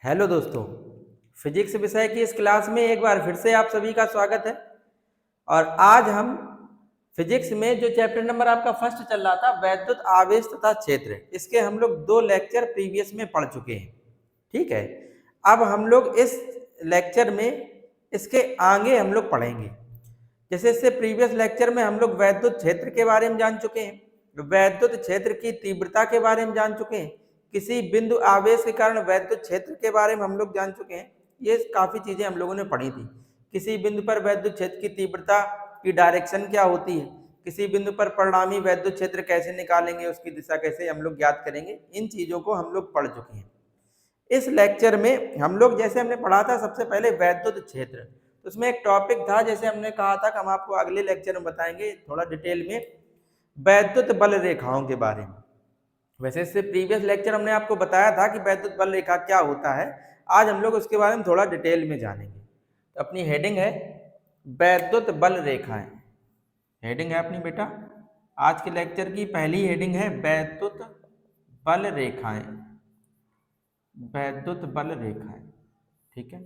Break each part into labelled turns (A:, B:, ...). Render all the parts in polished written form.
A: Hello दोस्तों, physics विषय की इस क्लास में एक बार फिर से आप सभी का स्वागत है। और आज हम फिजिक्स में जो चैप्टर नंबर आपका फर्स्ट चल रहा था, वैद्युत आवेश तथा क्षेत्र, इसके हम लोग 2 लेक्चर प्रीवियस में पढ़ चुके हैं। ठीक है, अब हम लोग इस लेक्चर में इसके आगे हम लोग पढ़ेंगे। जैसे इससे प्रीवियस लेक्चर में हम लोग वैद्युत क्षेत्र के बारे में जान चुके हैं, वैद्युत क्षेत्र की तीव्रता के बारे में जान चुके हैं, किसी बिंदु आवेश के कारण वैद्युत क्षेत्र के बारे में हम लोग जान चुके हैं। ये काफी चीजें हम लोगों ने पढ़ी थी। किसी बिंदु पर वैद्युत क्षेत्र की तीव्रता की डायरेक्शन क्या होती है, किसी बिंदु पर परिणामी वैद्युत क्षेत्र कैसे निकालेंगे, उसकी दिशा कैसे हम लोग ज्ञात करेंगे, इन चीजों को हम लोग पढ़ चुके हैं। इस लेक्चर में हम लोग जैसे हमने पढ़ा था सबसे पहले वैद्युत क्षेत्र, तो उसमें एक टॉपिक था, जैसे हमने कहा था कि हम आपको अगले लेक्चर में बताएंगे थोड़ा डिटेल में वैद्युत बल रेखाओं के बारे में। वैसे इससे प्रीवियस लेक्चर हमने आपको बताया था कि वैद्युत बल रेखा क्या होता है। आज हम लोग उसके बारे में थोड़ा डिटेल में जानेंगे। तो अपनी हेडिंग है वैद्युत बल रेखाएं। हेडिंग है अपनी बेटा, आज के लेक्चर की पहली हेडिंग है वैद्युत बल रेखाएं। वैद्युत बल रेखाएं, ठीक है।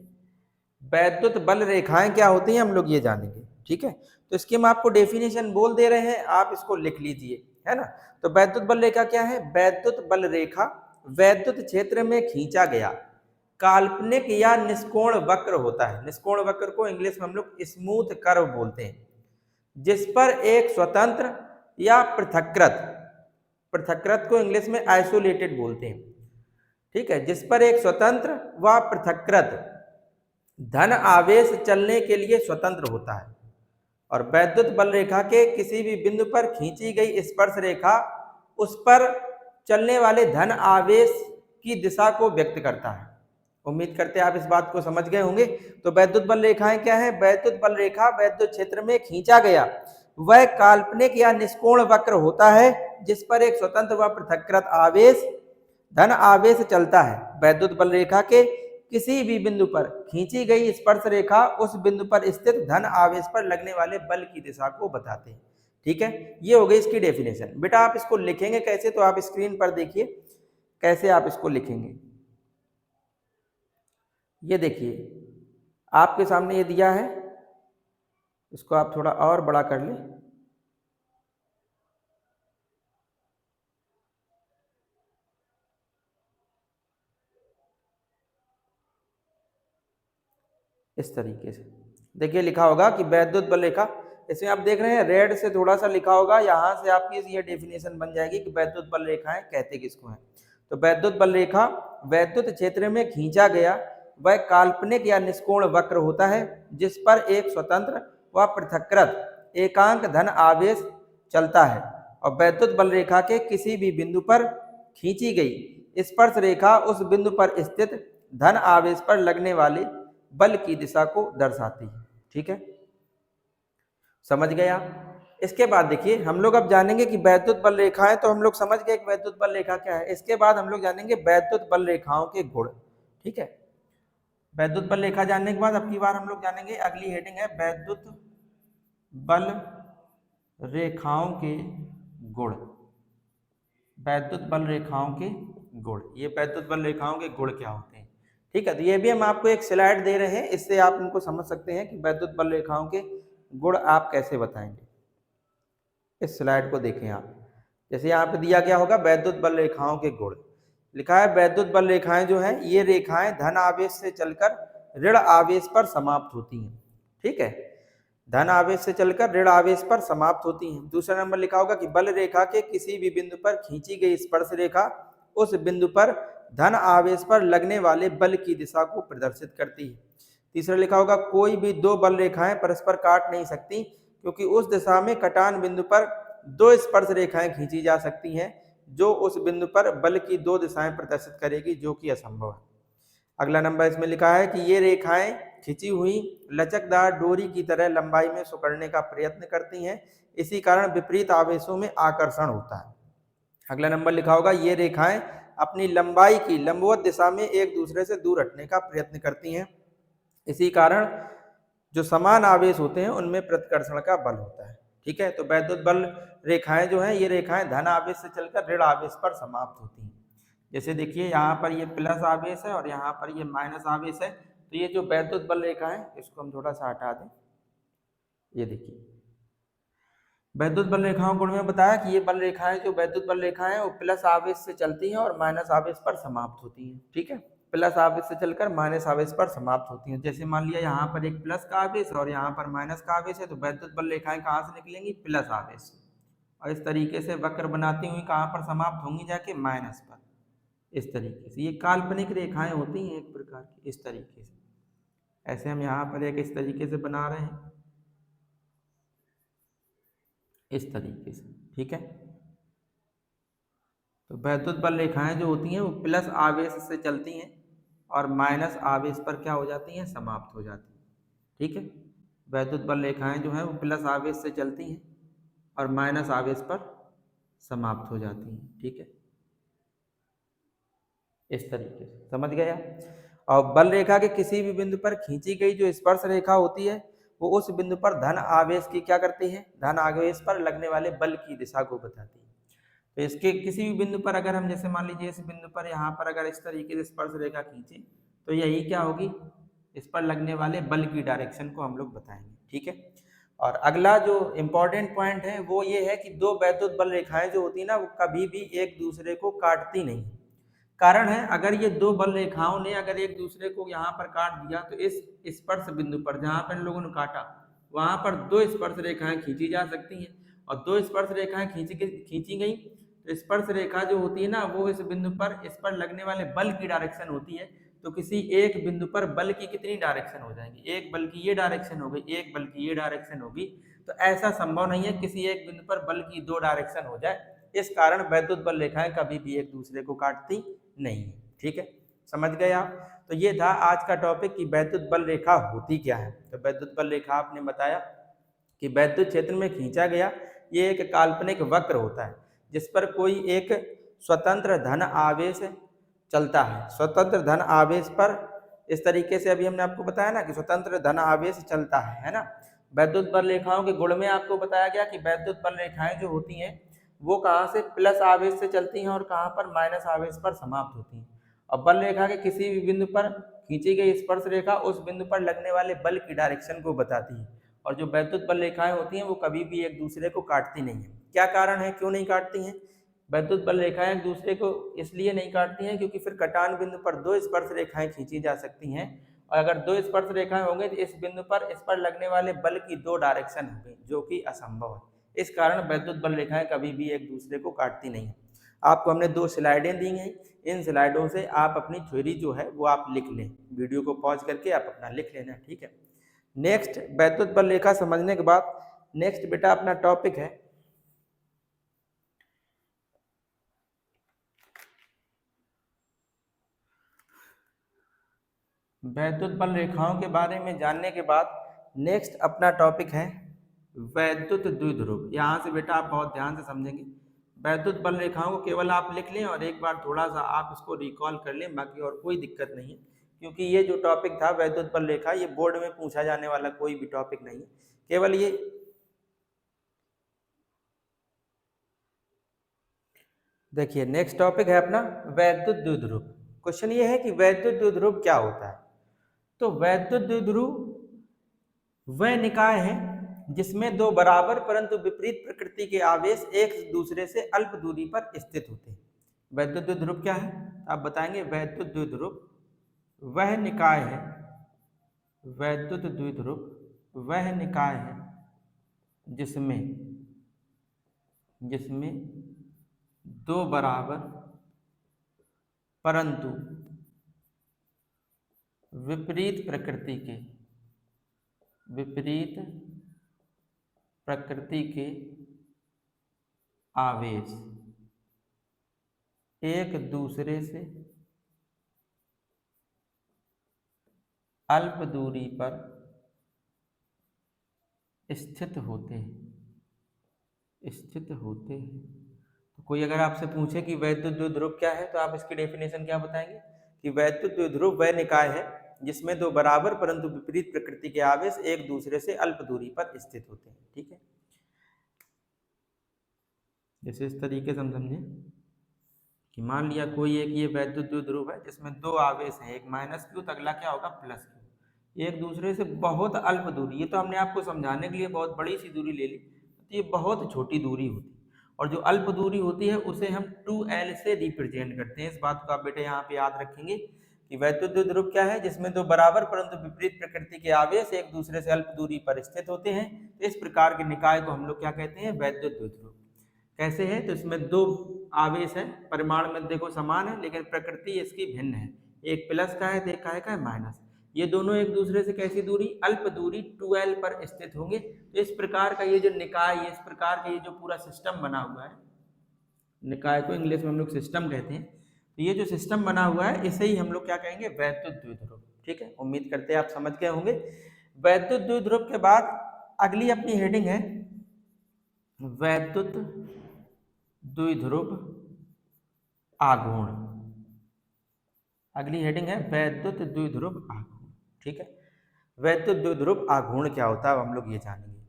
A: वैद्युत बल रेखाएं क्या होती हैं हम लोग ये जानेंगे, ठीक है। तो इसकी हम आपको डेफिनेशन बोल दे रहे हैं, आप इसको लिख लीजिए, है ना। तो वैद्युत बल रेखा क्या है? वैद्युत बल रेखा वैद्युत क्षेत्र में खींचा गया काल्पनिक या निष्कोण वक्र होता है। निष्कोण वक्र को इंग्लिश में हम लोग स्मूथ कर्व बोलते हैं, जिस पर एक स्वतंत्र या पृथकृत, पृथकृत को इंग्लिश में आइसोलेटेड बोलते हैं, ठीक है, जिस पर एक स्वतंत्र व पृथकृत धन आवेश चलने के लिए स्वतंत्र होता है। और वैद्युत बल रेखा के किसी भी बिंदु पर खींची गई स्पर्श रेखा उस पर चलने वाले धन आवेश की दिशा को व्यक्त करता है। उम्मीद करते हैं आप इस बात को समझ गए होंगे। तो वैद्युत बल रेखाएं क्या है? वैद्युत बल रेखा वैद्युत क्षेत्र में खींचा गया वह काल्पनिक या निष्कोण वक्र होता है जिस पर एक स्वतंत्र व पृथकृत आवेश धन आवेश चलता है। वैद्युत बल रेखा के किसी भी बिंदु पर खींची गई स्पर्श रेखा उस बिंदु पर स्थित धन आवेश पर लगने वाले बल की दिशा को बताते हैं, ठीक है। ये हो गई इसकी डेफिनेशन। बेटा आप इसको लिखेंगे कैसे, तो आप स्क्रीन पर देखिए कैसे आप इसको लिखेंगे। ये देखिए आपके सामने ये दिया है, इसको आप थोड़ा और बड़ा कर लें। इस तरीके से देखिए लिखा होगा कि वैद्युत बल रेखा, इसमें आप देख रहे हैं रेड से थोड़ा सा लिखा होगा, यहाँ से आपकी ये डेफिनेशन बन जाएगी कि वैद्युत बल रेखाएं कहते किसको हैं। तो वैद्युत बल रेखा वैद्युत क्षेत्र में खींचा गया वह काल्पनिक या निष्कोण वक्र होता है जिस पर एक स्वतंत्र व पृथकृत एकांक धन आवेश चलता है। और वैद्युत बल रेखा के किसी भी बिंदु पर खींची गई स्पर्श रेखा उस बिंदु पर स्थित धन आवेश पर लगने वाले बल की दिशा को दर्शाती है, ठीक है, समझ गए आप। इसके बाद देखिए हम लोग अब जानेंगे कि वैद्युत बल रेखाएं, तो हम लोग समझ गए कि वैद्युत बल रेखा क्या है। इसके बाद हम लोग जानेंगे वैद्युत बल रेखाओं के गुण, ठीक है। वैद्युत बल रेखा जानने के बाद अब की बार हम लोग जानेंगे, अगली हेडिंग है वैद्युत बल रेखाओं के गुण। वैद्युत बल रेखाओं के गुण, ये वैद्युत बल रेखाओं के गुण क्या होते हैं, ठीक है। तो ये भी हम आपको एक स्लाइड दे रहे हैं, इससे आप इनको समझ सकते हैं कि वैद्युत बल रेखाओं के गुण आप कैसे बताएंगे। इस स्लाइड को देखें आप, जैसे यहाँ पे दिया गया होगा वैद्युत बल रेखाओं के गुण, लिखा है वैद्युत बल रेखाएं जो हैं ये रेखाएं धन आवेश से चलकर ऋण आवेश पर समाप्त होती हैं, ठीक है, धन आवेश से चलकर ऋण आवेश पर समाप्त होती हैं। दूसरा नंबर लिखा होगा कि बल रेखा के किसी भी बिंदु पर खींची गई स्पर्श रेखा उस बिंदु पर धन आवेश पर लगने वाले बल की दिशा को प्रदर्शित करती है। तीसरा लिखा होगा कोई भी दो बल रेखाएं परस्पर काट नहीं सकती क्योंकि उस दिशा में कटान बिंदु पर दो स्पर्श रेखाएं खींची जा सकती हैं जो उस बिंदु पर बल की दो दिशाएं प्रदर्शित करेगी, जो कि असंभव है। अगला नंबर इसमें लिखा है कि ये रेखाएं खिंची हुई लचकदार डोरी की तरह लंबाई में सिकुड़ने का प्रयत्न करती हैं, इसी कारण विपरीत आवेशों में आकर्षण होता है। अगला नंबर लिखा होगा ये रेखाएं अपनी लंबाई की लंबवत दिशा में एक दूसरे से दूर हटने का प्रयत्न करती हैं, इसी कारण जो समान आवेश होते हैं उनमें प्रतिकर्षण का बल होता है, ठीक है। तो वैद्युत बल रेखाएं जो हैं ये रेखाएं धन आवेश से चलकर ऋण आवेश पर समाप्त होती हैं। जैसे देखिए यहाँ पर ये प्लस आवेश है और यहाँ पर ये माइनस आवेश है, तो ये जो वैद्युत बल रेखा है इसको हम थोड़ा सा हटा दें। ये देखिए वैद्युत बल रेखाओं को मैं बताया कि ये बल रेखाएं जो वैद्युत बल रेखाएं वो प्लस आवेश से चलती हैं और माइनस आवेश पर समाप्त होती हैं। ठीक है, प्लस आवेश से चलकर माइनस आवेश पर समाप्त होती हैं। जैसे मान लिया यहाँ पर एक प्लस का आवेश और यहाँ पर माइनस का आवेश है, तो वैद्युत बल रेखाएं कहाँ से निकलेंगी? प्लस आवेश से, और इस तरीके से वक्र बनाती हुई कहाँ पर समाप्त होंगी? जाके माइनस पर। इस तरीके से ये काल्पनिक रेखाएं होती हैं एक प्रकार की, इस तरीके से। ऐसे हम यहाँ पर एक इस तरीके से बना रहे हैं, इस तरीके से। ठीक है, तो वैद्युत बल रेखाएं जो होती हैं वो प्लस आवेश से चलती हैं और माइनस आवेश पर क्या हो जाती हैं? समाप्त हो जाती हैं। ठीक है, वैद्युत बल रेखाएं जो हैं वो प्लस आवेश से चलती हैं और माइनस आवेश पर समाप्त हो जाती हैं। ठीक है, इस तरीके से समझ गया। और बल रेखा के किसी भी बिंदु पर खींची गई जो स्पर्श रेखा होती है वो उस बिंदु पर धन आवेश की क्या करती है? धन आवेश पर लगने वाले बल की दिशा को बताती है। तो इसके किसी भी बिंदु पर अगर हम जैसे मान लीजिए इस बिंदु पर यहाँ पर अगर इस तरीके से स्पर्श रेखा खींचे तो यही क्या होगी? इस पर लगने वाले बल की डायरेक्शन को हम लोग बताएंगे। ठीक है, और अगला जो इम्पोर्टेंट पॉइंट है वो ये है कि दो वैद्युत बल रेखाएं जो होती है ना वो कभी भी एक दूसरे को काटती नहीं। कारण है, अगर ये दो बल रेखाओं ने अगर एक दूसरे को यहाँ पर काट दिया तो इस स्पर्श बिंदु पर जहाँ पर इन लोगों ने काटा वहां पर दो स्पर्श रेखाएं खींची जा सकती हैं, और दो स्पर्श रेखाएं खींची गई तो स्पर्श रेखा जो होती है ना वो इस बिंदु पर इस पर लगने वाले बल की डायरेक्शन होती है। तो किसी एक बिंदु पर बल की कितनी डायरेक्शन हो जाएगी? एक बल की ये डायरेक्शन हो गई, एक बल की ये डायरेक्शन होगी। तो ऐसा संभव नहीं है किसी एक बिंदु पर बल की दो डायरेक्शन हो जाए। इस कारण वैद्युत बल रेखाएं कभी भी एक दूसरे को काटती नहीं है। ठीक है, समझ गए आप? तो ये था आज का टॉपिक कि वैद्युत बल रेखा होती क्या है। तो वैद्युत बल रेखा आपने बताया कि वैद्युत क्षेत्र में खींचा गया ये एक काल्पनिक वक्र होता है जिस पर कोई एक स्वतंत्र धन आवेश चलता है। स्वतंत्र धन आवेश पर इस तरीके से अभी हमने आपको बताया ना कि स्वतंत्र धन आवेश चलता है ना। वैद्युत बल रेखाओं के गुण में आपको बताया गया कि वैद्युत बल रेखाएं जो होती हैं वो कहाँ से? प्लस आवेश से चलती हैं और कहाँ पर? माइनस आवेश पर समाप्त होती हैं। और बल रेखा के किसी भी बिंदु पर खींची गई स्पर्श रेखा उस बिंदु पर लगने वाले बल की डायरेक्शन को बताती है। और जो वैद्युत बल रेखाएं होती हैं वो कभी भी एक दूसरे को काटती नहीं है। क्या कारण है, क्यों नहीं काटती हैं? वैद्युत बल रेखाएं एक दूसरे को इसलिए नहीं काटती हैं क्योंकि फिर कटान बिंदु पर दो स्पर्श रेखाएं खींची जा सकती हैं, और अगर दो स्पर्श रेखाएं होंगी तो इस बिंदु पर इस पर लगने वाले बल की दो डायरेक्शन होगी जो कि असंभव है। इस कारण वैद्युत बल रेखाएं कभी भी एक दूसरे को काटती नहीं है। आपको हमने दो स्लाइडें दी हैं, इन स्लाइडों से आप अपनी थ्योरी जो है वो आप लिख लें। वीडियो को पॉज करके आप अपना लिख लेना। ठीक है, नेक्स्ट वैद्युत बल रेखा समझने के बाद नेक्स्ट बेटा अपना टॉपिक है वैद्युत बल रेखाओं के बारे में जानने के बाद नेक्स्ट अपना टॉपिक है वैद्युत द्विध्रुव। यहाँ से बेटा आप बहुत ध्यान से समझेंगे। वैद्युत बल रेखाओं को केवल आप लिख लें और एक बार थोड़ा सा आप इसको रिकॉल कर लें, बाकी और कोई दिक्कत नहीं है, क्योंकि ये जो टॉपिक था वैद्युत बल रेखा ये बोर्ड में पूछा जाने वाला कोई भी टॉपिक नहीं है। केवल ये देखिए नेक्स्ट टॉपिक है अपना वैद्युत द्विध्रुव। क्वेश्चन ये है कि वैद्युत द्विध्रुव क्या होता है। तो वैद्युत द्विध्रुव वह निकाय है जिसमें दो बराबर परंतु विपरीत प्रकृति के आवेश एक दूसरे से अल्प दूरी पर स्थित होते हैं। वैद्युत द्विध्रुव क्या है आप बताएंगे? वैद्युत द्विध्रुव वह निकाय है, वैद्युत द्विध्रुव वह निकाय है जिसमें जिसमें दो बराबर परंतु विपरीत प्रकृति के आवेश एक दूसरे से अल्प दूरी पर स्थित होते हैं। तो कोई अगर आपसे पूछे कि वैद्युत द्विध्रुव क्या है तो आप इसकी डेफिनेशन क्या बताएंगे? कि वैद्युत द्विध्रुव वह निकाय है जिसमें दो बराबर परंतु विपरीत प्रकृति के आवेश एक दूसरे से अल्प दूरी पर स्थित होते हैं। ठीक है, जैसे इस तरीके से हम समझें कि मान लिया कोई एक ये वैद्युत द्विध्रुव है जिसमें दो आवेश हैं, एक माइनस क्यू तो अगला क्या होगा प्लस क्यू, एक दूसरे से बहुत अल्प दूरी, ये तो हमने आपको समझाने के लिए बहुत बड़ी सी दूरी ले ली, तो ये बहुत छोटी दूरी होती है, और जो अल्प दूरी होती है उसे हम 2L से रिप्रेजेंट करते हैं। इस बात को आप बेटे यहाँ पे याद रखेंगे कि वैद्युत द्विध्रुव क्या है, जिसमें दो बराबर परंतु विपरीत प्रकृति के आवेश एक दूसरे से अल्प दूरी पर स्थित होते हैं। तो इस प्रकार के निकाय को हम लोग क्या कहते हैं, वैद्युत द्विध्रुव। कैसे है, तो इसमें दो आवेश है, परिमाण में देखो समान है लेकिन प्रकृति इसकी भिन्न है, एक प्लस का है तो एक का है माइनस। ये दोनों एक दूसरे से कैसी दूरी, अल्प दूरी 2L पर स्थित होंगे। तो इस प्रकार का ये जो निकाय, इस प्रकार का ये जो पूरा सिस्टम बना हुआ है, निकाय को इंग्लिश में हम लोग सिस्टम कहते हैं, तो ये जो सिस्टम बना हुआ है इसे ही हम लोग क्या कहेंगे, वैद्युत द्विध्रुव। ठीक है, उम्मीद करते हैं आप समझ गए होंगे। वैद्युत द्विध्रुव के बाद अगली अपनी हेडिंग है वैद्युत द्विध्रुव आघूर्ण। अगली हेडिंग है वैद्युत द्विध्रुव आघूर्ण। ठीक है, वैद्युत द्विध्रुव आघूर्ण क्या होता है हम लोग ये जानेंगे।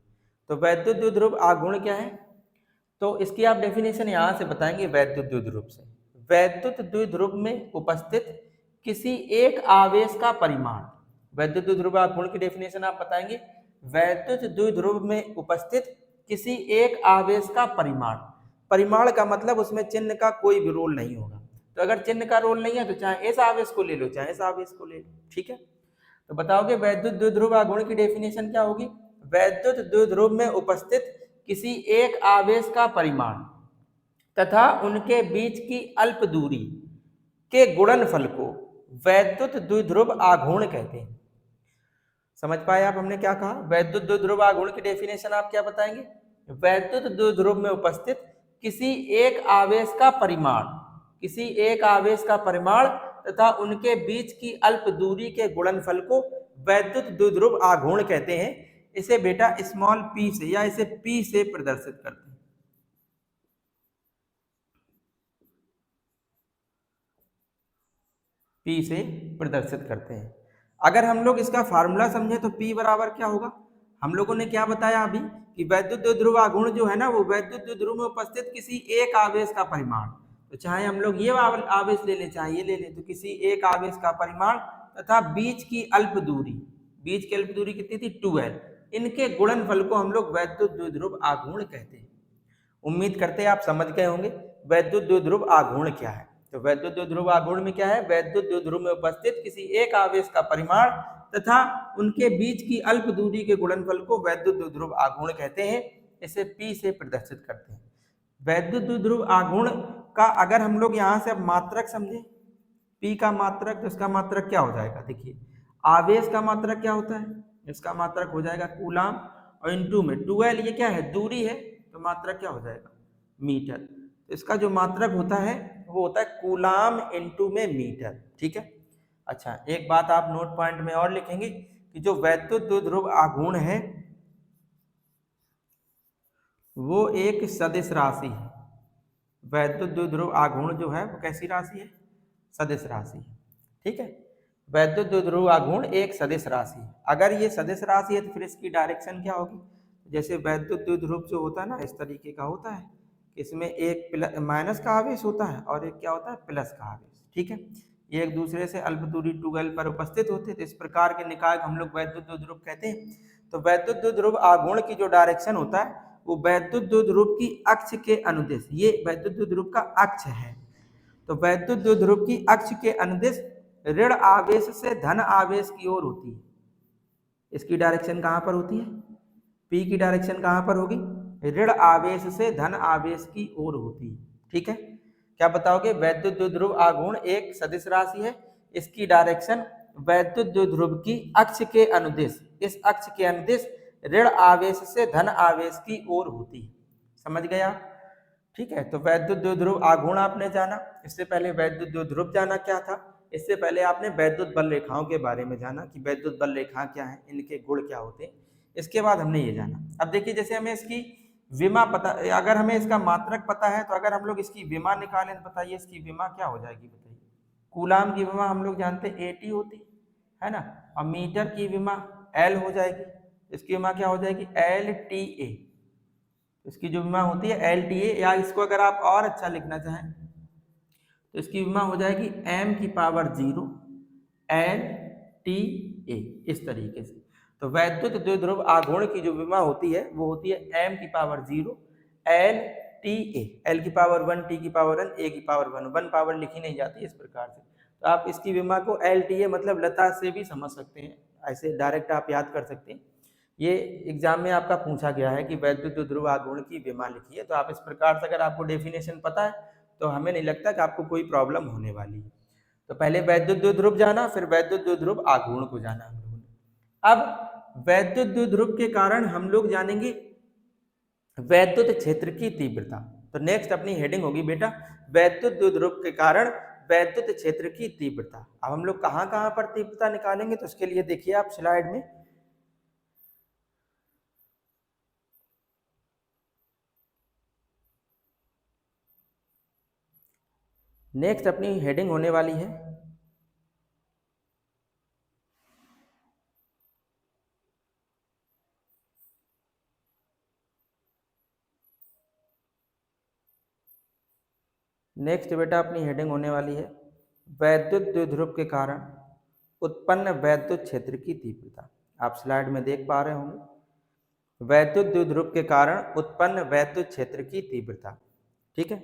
A: तो वैद्युत द्विध्रुव आघूर्ण क्या है, तो इसकी आप डेफिनेशन यहाँ से बताएंगे वैद्युत द्विध्रुव से। वैद्युत द्विध्रुव में उपस्थित किसी एक आवेश का परिमाण, वैद्युत द्विध्रुव आघूर्ण की डेफिनेशन आप बताएंगे, वैद्युत द्विध्रुव में उपस्थित किसी एक आवेश का परिमाण। परिमाण का मतलब उसमें चिन्ह का कोई भी रोल नहीं होगा, तो अगर चिन्ह का रोल नहीं है तो चाहे इस आवेश को ले लो चाहे इस आवेश को ले लो। ठीक है, तो बताओगे वैद्युत द्विध्रुव आघूर्ण की डेफिनेशन क्या होगी। वैद्युत द्विध्रुव में उपस्थित किसी एक आवेश का परिमाण तथा उनके बीच की अल्प दूरी के गुणनफल को वैद्युत द्विध्रुव आघूर्ण कहते हैं। समझ पाए आप हमने क्या कहा। वैद्युत द्विध्रुव आघूर्ण की डेफिनेशन आप क्या बताएंगे, वैद्युत द्विध्रुव में उपस्थित किसी एक आवेश का परिमाण, किसी एक आवेश का परिमाण तथा उनके बीच की अल्प दूरी के गुणनफल को वैद्युत द्विध्रुव आघूर्ण कहते हैं। इसे बेटा स्मॉल p से या इसे p से प्रदर्शित करते हैं। p से प्रदर्शित करते हैं। अगर हम लोग इसका फार्मूला समझे तो p बराबर क्या होगा, हम लोगों ने क्या बताया अभी कि वैद्युत द्विध्रुव आघूर्ण जो है ना वो वैद्युत द्विध्रुव में उपस्थित किसी एक आवेश का परिमाण, तो चाहे हम लोग ये आवेश ले लें चाहे ये ले लें, तो किसी एक आवेश का परिमाण तथा बीच की अल्प दूरी, बीच की अल्प दूरी कितनी थी 2L, इनके गुणनफल को हम लोग वैद्युत द्विध्रुव आघूर्ण कहते हैं। उम्मीद करते हैं आप समझ गए होंगे वैद्युत द्विध्रुव आघूर्ण क्या है। तो वैद्युत द्विध्रुव आघूर्ण में क्या है, वैद्युत द्विध्रुव में उपस्थित किसी एक आवेश का परिमाण तथा उनके बीच की अल्प दूरी के गुणनफल को वैद्युत द्विध्रुव आघूर्ण कहते हैं। इसे p से प्रदर्शित करते हैं। वैद्युत द्विध्रुव आघूर्ण का अगर हम लोग यहाँ से अब मात्रक समझे, p का मात्रक, तो इसका मात्रक क्या हो जाएगा, देखिए आवेश का मात्रक क्या होता है, इसका मात्रक हो जाएगा कूलाम, और इनटू में 2L ये क्या है दूरी है, तो मात्रक क्या हो जाएगा मीटर। तो इसका जो मात्रक होता है वो होता है कूलाम इनटू में मीटर। ठीक है, अच्छा एक बात आप नोट पॉइंट में और लिखेंगे कि जो वैद्युत द्विध्रुव आघूर्ण है वो एक सदिश राशि है। वैद्युत द्विध्रुव आघूर्ण जो है वो कैसी राशि है, सदिश राशि है। ठीक है, वैद्युत द्विध्रुव आघूर्ण एक सदिश राशि है। अगर ये सदिश राशि है तो फिर इसकी डायरेक्शन क्या होगी, जैसे वैद्युत द्विध्रुव जो होता है ना इस तरीके का होता है, इसमें एक माइनस का आवेश होता है और एक क्या होता है प्लस का आवेश। ठीक है, ये एक दूसरे से अल्प दूरी 2L पर उपस्थित होते हैं, तो इस प्रकार के निकाय को हम लोग वैद्युत द्विध्रुव कहते हैं। तो वैद्युत द्विध्रुव आघूर्ण की जो डायरेक्शन होता है वो वैद्युत द्विध्रुव की अक्ष के अनुदिश, ये वैद्युत द्विध्रुव का अक्ष है, तो वैद्युत द्विध्रुव की अक्ष के अनुदिश ऋण आवेश से धन आवेश की ओर होती है। इसकी डायरेक्शन कहाँ पर होती है, p की डायरेक्शन कहाँ पर होगी, ऋण आवेश से धन आवेश की ओर होती है। ठीक है, क्या बताओगे, वैद्युत द्विध्रुव आघूर्ण एक सदिश राशि है, इसकी डायरेक्शन वैद्युत द्विध्रुव की अक्ष के अनुदिश, इस अक्ष के अनुदिश ऋण आवेश से धन आवेश की ओर होती है। समझ गए आप। ठीक है, तो वैद्युत द्विध्रुव आघूर्ण आपने जाना। इससे पहले वैद्युत द्विध्रुव जाना क्या था, इससे पहले आपने वैद्युत बल रेखाओं के बारे में जाना कि वैद्युत बल रेखा क्या है, इनके गुण क्या होते हैं। इसके बाद हमने ये जाना। अब देखिए जैसे हमें इसकी विमा पता, अगर हमें इसका मात्रक पता है तो अगर हम लोग इसकी विमा निकालें तो बताइए इसकी विमा क्या हो जाएगी, बताइए। कूलाम की विमा हम लोग जानते हैं AT होती है ना, और मीटर की विमा L हो जाएगी, इसकी विमा क्या हो जाएगी LTA। इसकी जो विमा होती है LTA, या इसको अगर आप और अच्छा लिखना चाहें तो इसकी विमा हो जाएगी m की पावर 0 L T A, इस तरीके से। तो वैद्युत द्विध्रुव आघूर्ण की जो विमा होती है वो होती है m की power 0 L T A, L की पावर 1 T की पावर 1 A की पावर 1 पावर लिखी नहीं जाती इस प्रकार से। तो आप इसकी विमा को LTA मतलब लता से भी समझ सकते हैं, ऐसे डायरेक्ट आप याद कर सकते हैं। ये एग्जाम में आपका पूछा गया है कि वैद्युत द्विध्रुव आघूर्ण की विमा लिखिए, तो आप इस प्रकार से अगर आपको डेफिनेशन पता है तो हमें नहीं लगता कि आपको कोई प्रॉब्लम होने वाली है। तो पहले वैद्युत द्विध्रुव जाना, फिर वैद्युत द्विध्रुव आघूर्ण को जाना हम लोगों ने। अब वैद्युत द्विध्रुव के कारण हम लोग जानेंगे वैद्युत क्षेत्र की तीव्रता। तो नेक्स्ट अपनी हेडिंग होगी बेटा वैद्युत द्विध्रुव के कारण वैद्युत क्षेत्र की तीव्रता। अब हम लोग कहाँ कहाँ पर तीव्रता निकालेंगे, तो उसके लिए देखिए आप स्लाइड में। नेक्स्ट अपनी हेडिंग होने वाली है नेक्स्ट बेटा अपनी हेडिंग होने वाली है वैद्युत द्विध्रुव के कारण उत्पन्न वैद्युत क्षेत्र की तीव्रता। आप स्लाइड में देख पा रहे होंगे वैद्युत द्विध्रुव के कारण उत्पन्न वैद्युत क्षेत्र की तीव्रता। ठीक है,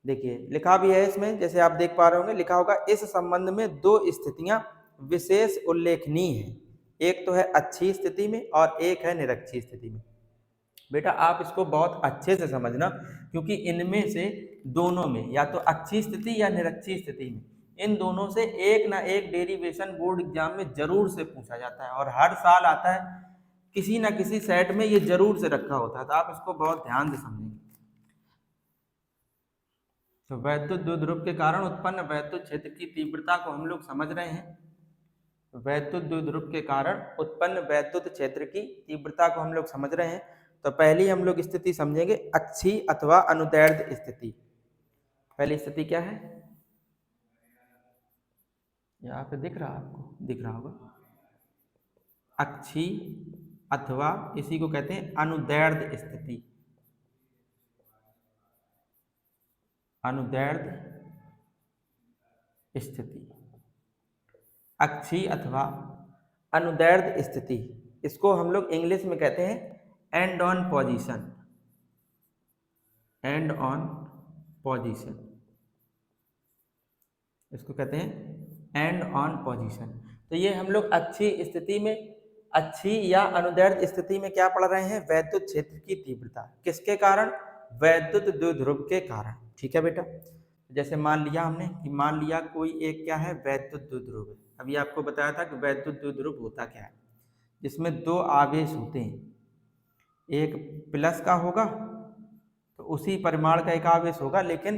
A: देखिए लिखा भी है इसमें, जैसे आप देख पा रहे होंगे लिखा होगा इस संबंध में दो स्थितियां विशेष उल्लेखनीय हैं, एक तो है अच्छी स्थिति में और एक है निरक्षीय स्थिति में। बेटा आप इसको बहुत अच्छे से समझना, क्योंकि इनमें से दोनों में या तो अच्छी स्थिति या निरक्षीय स्थिति में इन दोनों से एक ना एक डेरिवेशन बोर्ड एग्जाम में जरूर से पूछा जाता है और हर साल आता है, किसी ना किसी सेट में ये जरूर से रखा होता है, तो आप इसको बहुत ध्यान से समझेंगे। तो वैद्युत द्विध्रुव के कारण उत्पन्न वैद्युत क्षेत्र की तीव्रता को हम लोग समझ रहे हैं। वैद्युत द्विध्रुव के कारण उत्पन्न वैद्युत क्षेत्र की तीव्रता को हम लोग समझ रहे हैं। तो पहली हम लोग स्थिति समझेंगे अक्षीय अथवा अनुदैर्ध्य स्थिति। पहली स्थिति क्या है, यहाँ पे दिख रहा आपको, दिख रहा होगा, अक्षीय अथवा इसी को कहते हैं अनुदैर्ध्य स्थिति। अनुदैर्ध्य स्थिति, अक्षीय अथवा अनुदैर्ध्य स्थिति, इसको हम लोग इंग्लिश में कहते हैं and on position. And on position, इसको कहते हैं एंड ऑन पोजीशन। तो ये हम लोग अक्षीय स्थिति में, अक्षीय या अनुदैर्ध्य स्थिति में क्या पढ़ रहे हैं, वैद्युत क्षेत्र की तीव्रता किसके कारण, वैद्युत द्विध्रुव के कारण। ठीक है बेटा, जैसे मान लिया हमने कि मान लिया कोई एक क्या है, वैद्युत द्विध्रुव है। अभी आपको बताया था कि वैद्युत द्विध्रुव होता क्या है, जिसमें दो आवेश होते हैं, एक प्लस का होगा तो उसी परिमाण का एक आवेश होगा, लेकिन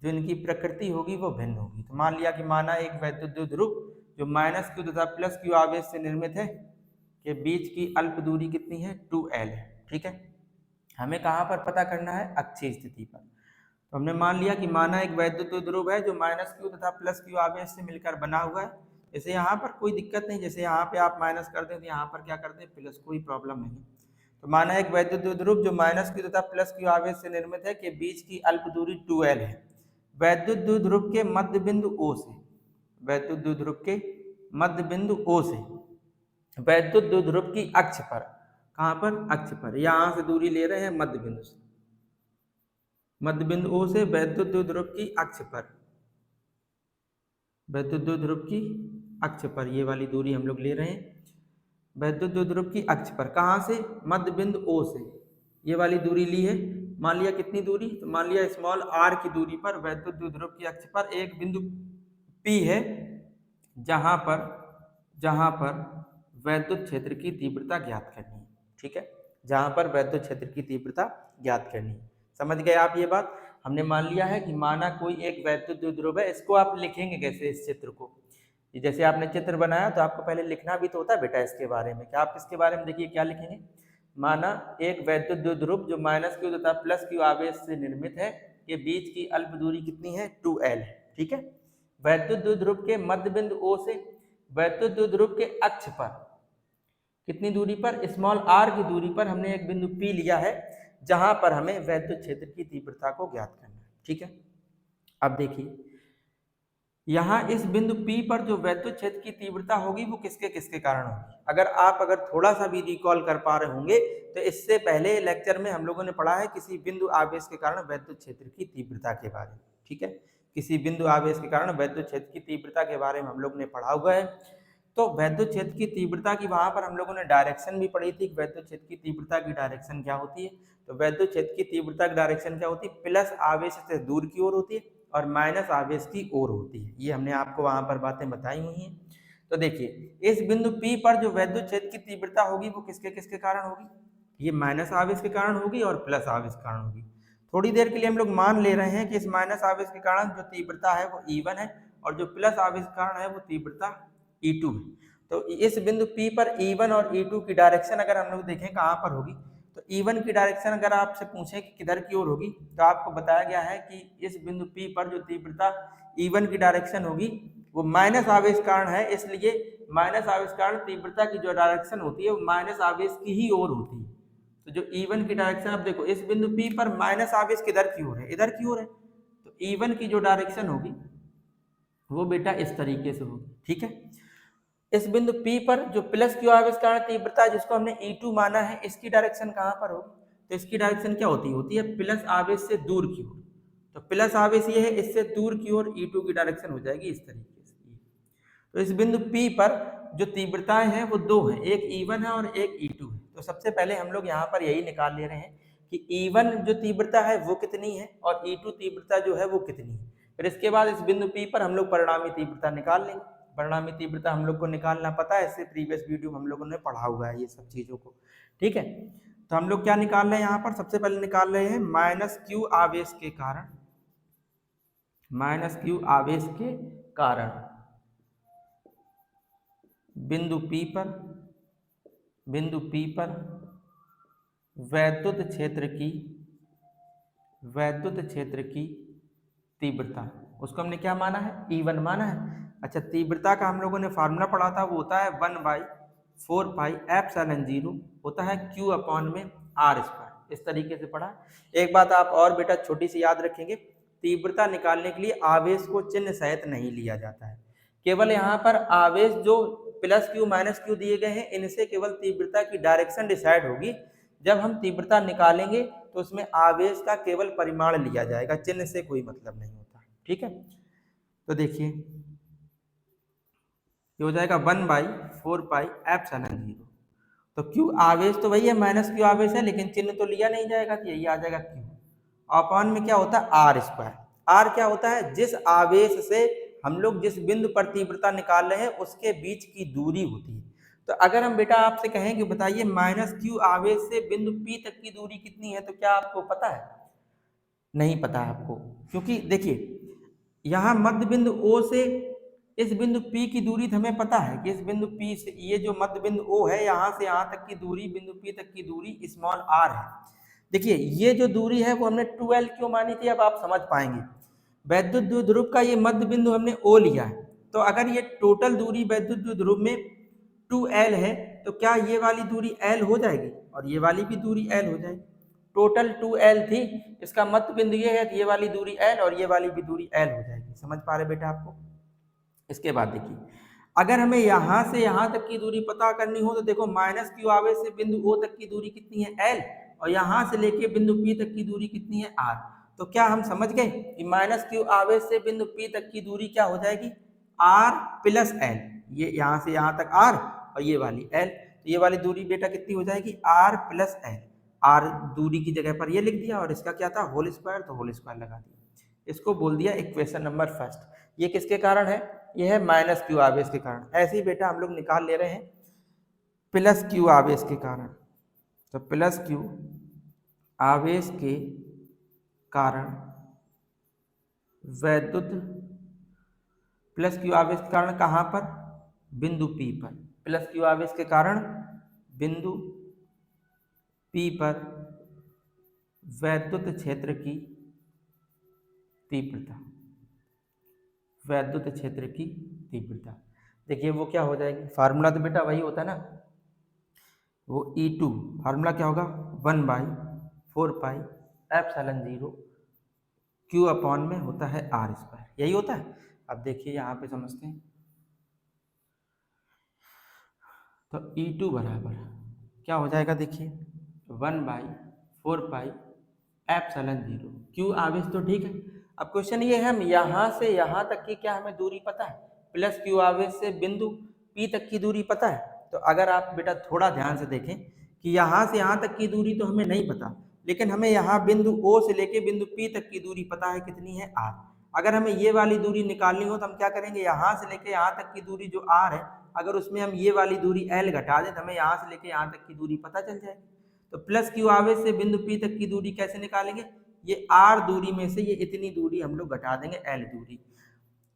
A: जो इनकी प्रकृति होगी वो भिन्न होगी। तो मान लिया कि माना एक वैद्युत द्विध्रुव जो माइनस क्यू तथा प्लस क्यू आवेश से निर्मित है, के बीच की अल्प दूरी कितनी है, 2L है। ठीक है, हमें कहाँ पर पता करना है, अक्षीय स्थिति पर। तो हमने मान लिया कि माना एक वैद्युत द्विध्रुव है जो माइनस क्यू तथा प्लस क्यू आवेश से मिलकर बना हुआ है। जैसे यहाँ पर कोई दिक्कत नहीं, जैसे यहाँ पे आप माइनस कर दें तो यहाँ पर क्या कर दें, प्लस, कोई प्रॉब्लम नहीं। तो माना एक वैद्युत द्विध्रुव जो माइनस क्यू तथा प्लस क्यू आवेश से निर्मित है, के बीच की अल्प दूरी 2L है। वैद्युत द्विध्रुव के मध्य बिंदु O से, वैद्युत द्विध्रुव के मध्य बिंदु O से वैद्युत द्विध्रुव की अक्ष पर, कहाँ पर, अक्ष पर, यहाँ से दूरी ले रहे हैं मध्य बिंदु से, मध्य बिंदु O से वैद्युत द्विध्रुव की अक्ष पर, वैद्युत द्विध्रुव की अक्ष पर ये वाली दूरी हम लोग ले रहे हैं, वैद्युत द्विध्रुव की अक्ष पर, कहाँ से, मध्य बिंदु O से ये वाली दूरी ली है। मान लिया कितनी दूरी, तो मान लिया स्मॉल r की दूरी पर वैद्युत द्विध्रुव की अक्ष पर एक बिंदु P है, जहां पर वैद्युत क्षेत्र की तीव्रता ज्ञात करनी है। ठीक है, जहां पर वैद्युत क्षेत्र की तीव्रता ज्ञात करनी है। समझ गए आप ये बात। हमने मान लिया है कि माना कोई एक वैद्युत द्विध्रुव है, इसको आप लिखेंगे कैसे, इस चित्र को, जैसे आपने चित्र बनाया तो आपको पहले लिखना भी तो होता है बेटा इसके बारे में। क्या आप इसके बारे में देखिए क्या लिखेंगे, माना एक वैद्युत द्विध्रुव जो माइनस क्यू तथा प्लस क्यू आवेश से निर्मित है, के बीच की अल्प दूरी कितनी है, 2L है। ठीक है, वैद्युत द्विध्रुव के मध्य बिंदु O से वैद्युत द्विध्रुव के अक्ष पर कितनी दूरी पर, स्मॉल r की दूरी पर हमने एक बिंदु P लिया है, जहां पर हमें वैद्युत क्षेत्र की तीव्रता को ज्ञात करना है। ठीक है, अब देखिए यहाँ इस बिंदु P पर जो वैद्युत क्षेत्र की तीव्रता होगी वो किसके किसके कारण होगी। अगर थोड़ा सा भी रिकॉल कर पा रहे होंगे तो इससे पहले लेक्चर में हम लोगों ने पढ़ा है किसी बिंदु आवेश के कारण वैद्युत क्षेत्र की तीव्रता के बारे में, ठीक है। किसी बिंदु आवेश के कारण वैद्युत क्षेत्र की तीव्रता के बारे में हम लोग ने पढ़ा हुआ है। तो वैद्युत क्षेत्र की तीव्रता की वहां पर हम लोगों ने डायरेक्शन भी पढ़ी थी। वैद्युत क्षेत्र की तीव्रता की डायरेक्शन क्या होती है, तो वैद्युत क्षेत्र की तीव्रता की डायरेक्शन क्या होती है, प्लस आवेश से दूर की ओर होती है और माइनस आवेश की ओर होती है। ये हमने आपको वहां पर बातें बताई हुई हैं। तो देखिए इस बिंदु P पर जो वैद्युत क्षेत्र की तीव्रता होगी वो किसके किसके कारण होगी, ये माइनस आवेश के कारण होगी और प्लस आवेश के कारण होगी। थोड़ी देर के लिए हम लोग मान ले रहे हैं कि इस माइनस आवेश के कारण जो तीव्रता है वो E1 है और जो प्लस आवेश के कारण है वो तीव्रता E2 है। तो इस बिंदु P पर E1 और E2 की डायरेक्शन अगर हम लोग देखें कहाँ पर होगी, तो E1 की डायरेक्शन अगर आपसे पूछे कि किधर की ओर होगी, तो आपको बताया गया है कि इस बिंदु P पर जो तीव्रता E1 की डायरेक्शन होगी वो माइनस आवेश कारण है, इसलिए माइनस आवेश कारण तीव्रता की जो डायरेक्शन होती है वो माइनस आवेश की ही ओर होती है। तो जो E1 की डायरेक्शन, अब देखो इस बिंदु P पर माइनस आवेश किधर की ओर है, इधर की ओर है, तो E1 की जो डायरेक्शन होगी वो बेटा इस तरीके से होगी, ठीक है। इस बिंदु P पर जो प्लस क्यू आवेश कारण तीव्रता जिसको हमने E2 माना है, इसकी डायरेक्शन कहाँ पर होगी, तो इसकी डायरेक्शन क्या होती है प्लस आवेश से दूर की ओर। तो प्लस आवेश ये है, इससे दूर की ओर E2 की डायरेक्शन हो जाएगी इस तरीके से। तो इस बिंदु P पर जो तीव्रताएं हैं वो दो हैं, एक E1 है और एक E2 है। तो सबसे पहले हम लोग यहाँ पर यही निकाल ले रहे हैं कि E1 जो तीव्रता है वो कितनी है और E2 तीव्रता जो है वो कितनी है। फिर इसके बाद इस बिंदु P पर हम लोग परिणामी तीव्रता निकाल लेंगे। परिणामी तीव्रता हम लोग को निकालना पता है, इससे प्रीवियस वीडियो में हम लोगों ने पढ़ा हुआ है ये सब चीजों को, ठीक है। तो हम लोग क्या निकाल रहे हैं यहाँ पर, सबसे पहले निकाल रहे हैं माइनस क्यू आवेश के कारण, माइनस क्यू आवेश के कारण बिंदु P पर वैद्युत क्षेत्र की तीव्रता, उसको हमने क्या माना है, E1 माना है। अच्छा, तीव्रता का हम लोगों ने फार्मूला पढ़ा था, वो होता है 1/4 पाई एप्सिलॉन 0 होता है Q अपॉन में R²। इस तरीके से पढ़ा। एक बात आप और बेटा छोटी सी याद रखेंगे, तीव्रता निकालने के लिए आवेश को चिन्ह सहित नहीं लिया जाता है। केवल यहाँ पर आवेश जो प्लस क्यू माइनस क्यू दिए गए हैं, इनसे केवल तीव्रता की डायरेक्शन डिसाइड होगी। जब हम तीव्रता निकालेंगे तो उसमें आवेश का केवल परिमाण लिया जाएगा, चिन्ह से कोई मतलब नहीं होता, ठीक है। तो देखिए ये हो जाएगा 1/4 पाई एप्सिलॉन 0। तो क्यू आवेश तो वही है, माइनस क्यू आवेश है, लेकिन चिन्ह तो लिया नहीं जाएगा, तो यही आ जाएगा क्यू अपॉन में क्या होता है R²। आर क्या होता है, जिस आवेश से हम लोग जिस बिंदु पर तीव्रता निकाल रहे हैं उसके बीच की दूरी होती है। तो अगर हम बेटा आपसे कहें कि बताइए माइनस क्यू आवेश से बिंदु P तक की दूरी कितनी है, तो क्या आपको पता है, नहीं पता है आपको, क्योंकि देखिए यहाँ मध्य बिंदु O से इस बिंदु P की दूरी तो हमें पता है कि इस बिंदु P से ये जो मध्य बिंदु O है, यहाँ से यहाँ तक की दूरी बिंदु P तक की दूरी स्मॉल r है। देखिए ये जो दूरी है वो हमने 2l क्यों मानी थी, अब आप समझ पाएंगे। वैद्युत द्विध्रुव का ये मध्य बिंदु हमने O लिया है, तो अगर ये टोटल दूरी वैद्युत द्विध्रुव में 2l है, तो क्या ये वाली दूरी l हो जाएगी और ये वाली भी दूरी l हो जाएगी। टोटल 2l थी, इसका मध्य बिंदु ये है कि ये वाली दूरी l और ये वाली भी दूरी l हो जाएगी। समझ पा रहे बेटा आपको। इसके बाद देखिए अगर हमें यहाँ से यहाँ तक की दूरी पता करनी हो, तो देखो माइनस क्यू आवेश से बिंदु O तक की दूरी कितनी है l और यहाँ से लेके बिंदु P तक की दूरी कितनी है r। तो क्या हम समझ गए कि माइनस क्यू आवेश से बिंदु P तक की दूरी क्या हो जाएगी, r प्लस l। ये यहाँ से यहाँ तक r और ये वाली l, तो ये वाली दूरी बेटा कितनी हो जाएगी, r प्लस l। r दूरी की जगह पर ये लिख दिया और इसका क्या था होल स्क्वायर, तो होल स्क्वायर लगा दिया। इसको बोल दिया इक्वेशन नंबर फर्स्ट। ये किसके कारण है, यह है माइनस क्यू आवेश के कारण। ऐसे ही बेटा हम लोग निकाल ले रहे हैं प्लस क्यू आवेश के कारण। तो प्लस क्यू आवेश के कारण वैद्युत, प्लस क्यू आवेश के कारण कहाँ पर, बिंदु P पर। प्लस क्यू आवेश के कारण बिंदु P पर वैद्युत क्षेत्र की तीव्रता, वैद्युत क्षेत्र की तीव्रता। देखिए वो क्या हो जाएगी, फार्मूला तो बेटा वही होता है ना, वो E2 फार्मूला क्या होगा 1/4 पाई एप्सिलॉन 0 Q अपॉन में होता है आर स्क्वायर, यही होता है। अब देखिए यहाँ पे समझते हैं, तो E2 बराबर क्या हो जाएगा, देखिए 1/4πε0। Q आवेश तो ठीक है। अब क्वेश्चन ये है, हम यहाँ से यहाँ तक की क्या हमें दूरी पता है, प्लस Q आवेश से बिंदु P तक की दूरी पता है। तो अगर आप बेटा थोड़ा ध्यान से देखें कि यहाँ से यहाँ तक की दूरी तो हमें नहीं पता, लेकिन हमें यहाँ बिंदु O से लेके बिंदु P तक की दूरी पता है, कितनी है R। अगर हमें ये वाली दूरी निकालनी हो तो हम क्या करेंगे, यहाँ से लेके यहाँ तक की दूरी जो R है, अगर उसमें हम ये वाली दूरी L घटा दें तो हमें यहाँ से लेके यहाँ तक की दूरी पता चल जाएगी। तो प्लस Q आवेश से बिंदु P तक की दूरी कैसे निकालेंगे, ये R दूरी में से ये इतनी दूरी हम लोग घटा देंगे, L दूरी।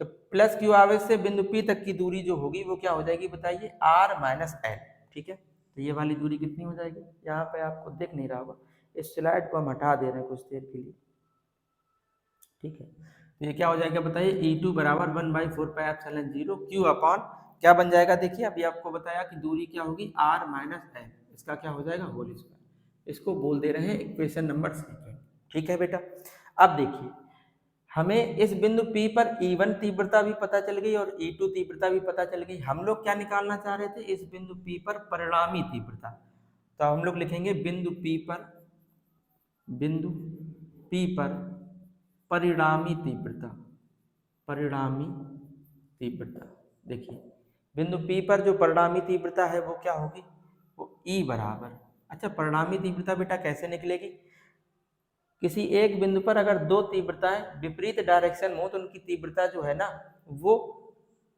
A: तो प्लस Q आवेश से बिंदु P तक की दूरी जो होगी वो क्या हो जाएगी बताइए, R माइनस L। ठीक है, तो ये वाली दूरी कितनी हो जाएगी, यहाँ पे आपको दिख नहीं रहा होगा, इस स्लाइड को हम हटा दे रहे हैं कुछ देर के लिए। ठीक है, तो ये क्या हो जाएगा बताइए, E2 बराबर 1/4πε0 Q अपॉन क्या बन जाएगा, देखिए अभी आपको बताया कि दूरी क्या होगी, R माइनस L, इसका क्या हो जाएगा होल स्क्वायर। इसको बोल दे रहे हैं इक्वेशन नंबर 2। ठीक है बेटा, अब देखिए हमें इस बिंदु P पर E1 तीव्रता भी पता चल गई और E2 तीव्रता भी पता चल गई। हम लोग क्या निकालना चाह रहे थे, इस बिंदु P पर परिणामी तीव्रता। तो हम लोग लिखेंगे बिंदु P पर परिणामी तीव्रता, परिणामी तीव्रता। देखिए बिंदु P पर जो परिणामी तीव्रता है वो क्या होगी, वो E बराबर, अच्छा परिणामी तीव्रता बेटा कैसे निकलेगी, किसी एक बिंदु पर अगर दो तीव्रताएं विपरीत डायरेक्शन में हो तो उनकी तीव्रता जो है ना वो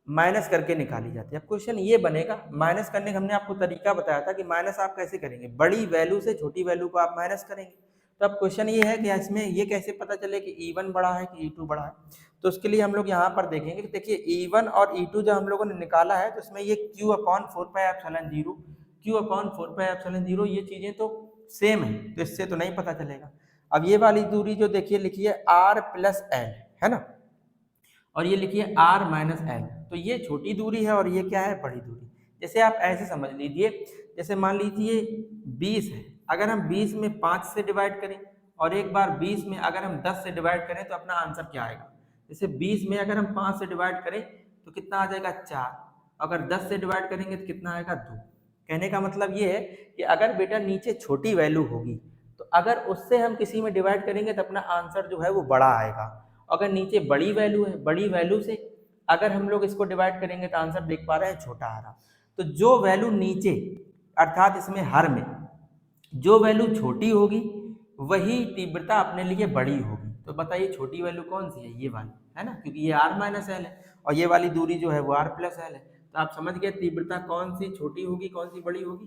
A: माइनस करके निकाली जाती है। अब क्वेश्चन ये बनेगा, माइनस करने का हमने आपको तरीका बताया था कि माइनस आप कैसे करेंगे, बड़ी वैल्यू से छोटी वैल्यू को आप माइनस करेंगे। तो अब क्वेश्चन ये है कि इसमें ये कैसे पता चले कि E1 बड़ा है कि E2 बड़ा है। तो उसके लिए हम लोग यहाँ पर देखेंगे कि देखिए E1 और E2 जो हम लोगों ने निकाला है तो उसमें ये Q अपॉन 4πε0, Q अपॉन 4πε0 ये चीजें तो सेम है, तो इससे तो नहीं पता चलेगा। अब ये वाली दूरी जो देखिए लिखिए R प्लस L है ना, और ये लिखिए R माइनस L, तो ये छोटी दूरी है और ये क्या है, बड़ी दूरी। जैसे आप ऐसे समझ लीजिए, जैसे मान लीजिए 20 है, अगर हम 20 में 5 से डिवाइड करें और एक बार 20 में अगर हम 10 से डिवाइड करें तो अपना आंसर क्या आएगा। जैसे 20 में अगर हम 5 से डिवाइड करें तो कितना आ जाएगा 4, अगर 10 से डिवाइड करेंगे तो कितना आएगा 2। कहने का मतलब ये है कि अगर बेटा नीचे छोटी वैल्यू होगी तो अगर उससे हम किसी में डिवाइड करेंगे तो अपना आंसर जो है वो बड़ा आएगा। अगर नीचे बड़ी वैल्यू है, बड़ी वैल्यू से अगर हम लोग इसको डिवाइड करेंगे तो आंसर देख पा रहे हैं छोटा आ रहा। तो जो वैल्यू नीचे अर्थात इसमें हर में जो वैल्यू छोटी होगी वही तीव्रता अपने लिए बड़ी होगी। तो बताइए छोटी वैल्यू कौन सी है, ये वाली है ना, क्योंकि ये R माइनस एल है और ये वाली दूरी जो है वो R प्लस एल है। तो आप समझ गए तीव्रता कौन सी छोटी होगी कौन सी बड़ी होगी।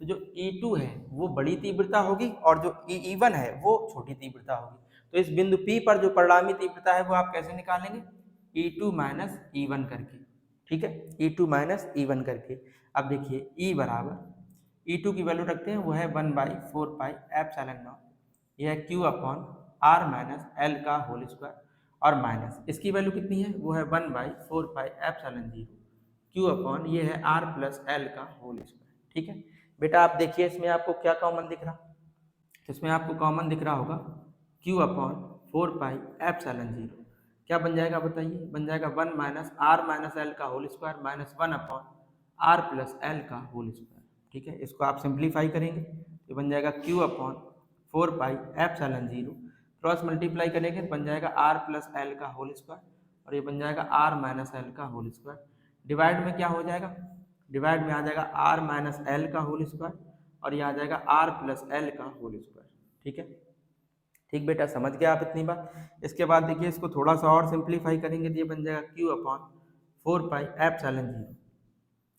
A: तो जो E2 है वो बड़ी तीव्रता होगी और जो E1 है वो छोटी तीव्रता होगी। तो इस बिंदु P पर जो परिणामी तीव्रता है वो आप कैसे निकालेंगे, E2 माइनस E1 करके। ठीक है, E2 माइनस E1 करके। अब देखिए E बराबर E2 की वैल्यू रखते हैं, वो है 1/4πε0, यह है Q upon R minus L का होल स्क्वायर और माइनस इसकी वैल्यू कितनी है, वो है 1/4πε0 Q अपॉन ये है R प्लस L का होल स्क्वायर। ठीक है बेटा, आप देखिए इसमें आपको क्या कॉमन दिख रहा, तो इसमें आपको कॉमन दिख रहा होगा Q अपॉन 4πε0 क्या बन जाएगा बताइए, बन जाएगा 1 माइनस R माइनस L का whole square minus 1 upon R plus L का होल स्क्वायर। ठीक है, इसको आप सिंप्लीफाई करेंगे तो बन जाएगा Q अपॉन 4πε0, क्रॉस मल्टीप्लाई करेंगे तो बन जाएगा R प्लस L का होल स्क्वायर और ये बन जाएगा R माइनस L का होल स्क्वायर। डिवाइड में क्या हो जाएगा, डिवाइड में आ जाएगा R माइनस L का होल स्क्वायर और ये आ जाएगा R प्लस L का होल स्क्वायर। ठीक है, ठीक बेटा समझ गया आप इतनी बात। इसके बाद देखिए इसको थोड़ा सा और सिंप्लीफाई करेंगे तो ये बन जाएगा Q अपॉन 4πε0,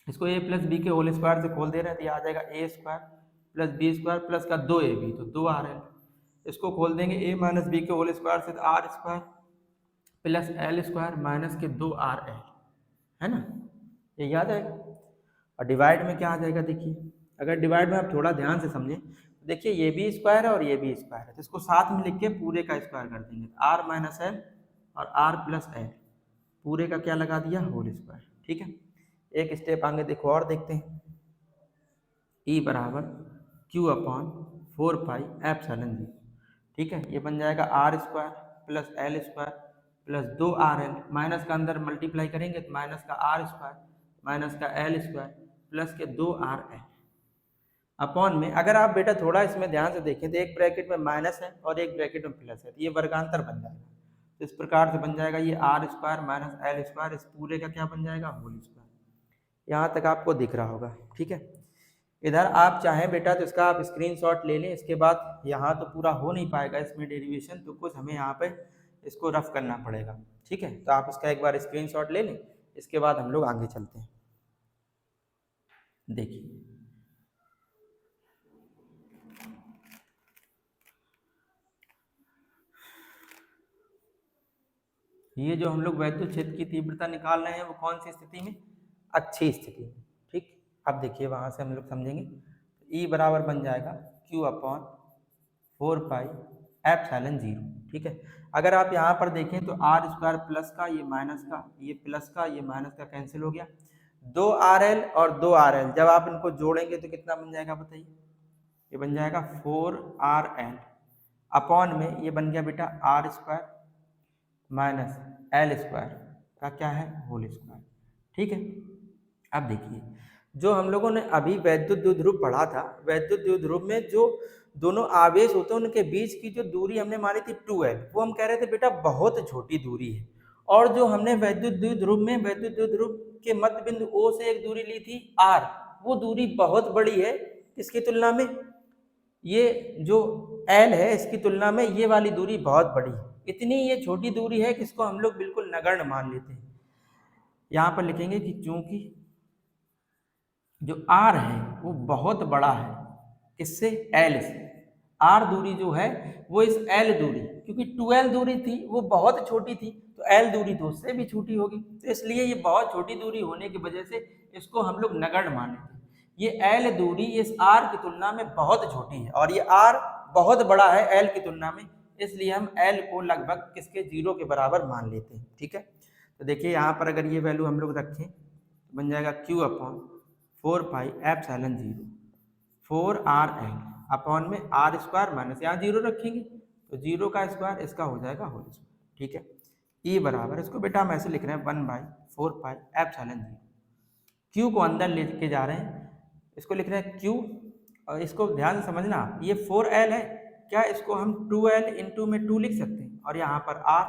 A: इसको a प्लस बी के होल स्क्वायर से खोल दे रहे हैं तो ये आ जाएगा a square plus B square plus का 2ab तो 2rl, इसको खोल देंगे a माइनस बी के होल स्क्वायर से r square plus l square minus के 2rl, है ना, ये याद आएगा। और डिवाइड में क्या आ जाएगा, देखिए अगर डिवाइड में आप थोड़ा ध्यान से समझें तो देखिए ये भी स्क्वायर है और ये भी स्क्वायर है, तो इसको साथ में लिख के पूरे का स्क्वायर कर देंगे, r माइनस एल और r प्लस एल पूरे का क्या लगा दिया होल स्क्वायर। ठीक है, एक स्टेप आगे देखो और देखते हैं, E बराबर Q अपॉन 4πε0। ठीक है, ये बन जाएगा R square plus L square plus 2RL, minus का अंदर मल्टीप्लाई करेंगे तो माइनस का आर स्क्वायर माइनस का एल स्क्वायर प्लस के 2RL अपॉन में, अगर आप बेटा थोड़ा इसमें ध्यान से देखें तो एक ब्रैकेट में माइनस है और एक ब्रैकेट में प्लस है, तो ये वर्गांतर बन जाएगा। तो इस प्रकार से बन जाएगा ये R square minus L square, इस पूरे का क्या बन जाएगा, होल स्क्वायर। यहाँ तक आपको दिख रहा होगा, ठीक है। इधर आप चाहें बेटा तो इसका आप स्क्रीनशॉट ले लें, इसके बाद यहाँ तो पूरा हो नहीं पाएगा इसमें डेरिवेशन, तो कुछ हमें यहाँ पे इसको रफ करना पड़ेगा, ठीक है। तो आप इसका एक बार स्क्रीनशॉट ले लें, इसके बाद हम लोग आगे चलते हैं। देखिए ये जो हम लोग वैद्युत क्षेत्र की तीव्रता निकाल रहे हैं वो कौन सी स्थिति में, अक्षीय स्थिति में, ठीक। अब देखिए वहां से हम लोग समझेंगे, E बराबर बन जाएगा Q अपॉन 4πε0, ठीक है। अगर आप यहाँ पर देखें तो आर स्क्वायर प्लस का ये माइनस का, ये प्लस का ये माइनस का कैंसिल हो गया, 2RL और 2RL जब आप इनको जोड़ेंगे तो कितना बन जाएगा बताइए, ये बन जाएगा 4RL अपॉन में ये बन गया बेटा R square minus L square का क्या है, होल स्क्वायर, ठीक है। अब देखिए जो हम लोगों ने अभी वैद्युत द्विध्रुव पढ़ा था, वैद्युत द्विध्रुव में जो दोनों आवेश होते हैं उनके बीच की जो दूरी हमने मानी थी 2L, वो हम कह रहे थे बेटा बहुत छोटी दूरी है। और जो हमने वैद्युत द्विध्रुव में वैद्युत द्विध्रुव के मध्य बिंदु O से एक दूरी ली थी R, वो दूरी बहुत बड़ी है इसकी तुलना में, ये जो L है इसकी तुलना में ये वाली दूरी बहुत बड़ी है। इतनी ये छोटी दूरी है कि इसको हम लोग बिल्कुल नगण्य मान लेते हैं। यहाँ पर लिखेंगे कि चूंकि जो R है वो बहुत बड़ा है, किससे, L से, R दूरी जो है वो इस L दूरी, क्योंकि 2L दूरी थी वो बहुत छोटी थी, तो L दूरी तो उससे भी छोटी होगी, तो इसलिए ये बहुत छोटी दूरी होने की वजह से इसको हम लोग नगण्य मान लेते हैं। ये L दूरी इस R की तुलना में बहुत छोटी है और ये R बहुत बड़ा है L की तुलना में, इसलिए हम L को लगभग किसके, 0 के बराबर मान लेते हैं, ठीक है। तो देखिए यहाँ पर अगर ये वैल्यू हम लोग रखें तो बन जाएगा Q अपॉन 4πε0 4RL अपॉन में आर स्क्वायर माइनस यहाँ 0 रखेंगे तो 0 का स्क्वायर इसका हो जाएगा होल स्क्वायर, ठीक है। E बराबर, इसको बेटा हम ऐसे लिख रहे हैं 1/4πε0, Q को अंदर लेके जा रहे हैं, इसको लिख रहे हैं Q, और इसको ध्यान से समझना, ये 4L है क्या, इसको हम 2L इंटू में 2 लिख सकते हैं और यहाँ पर R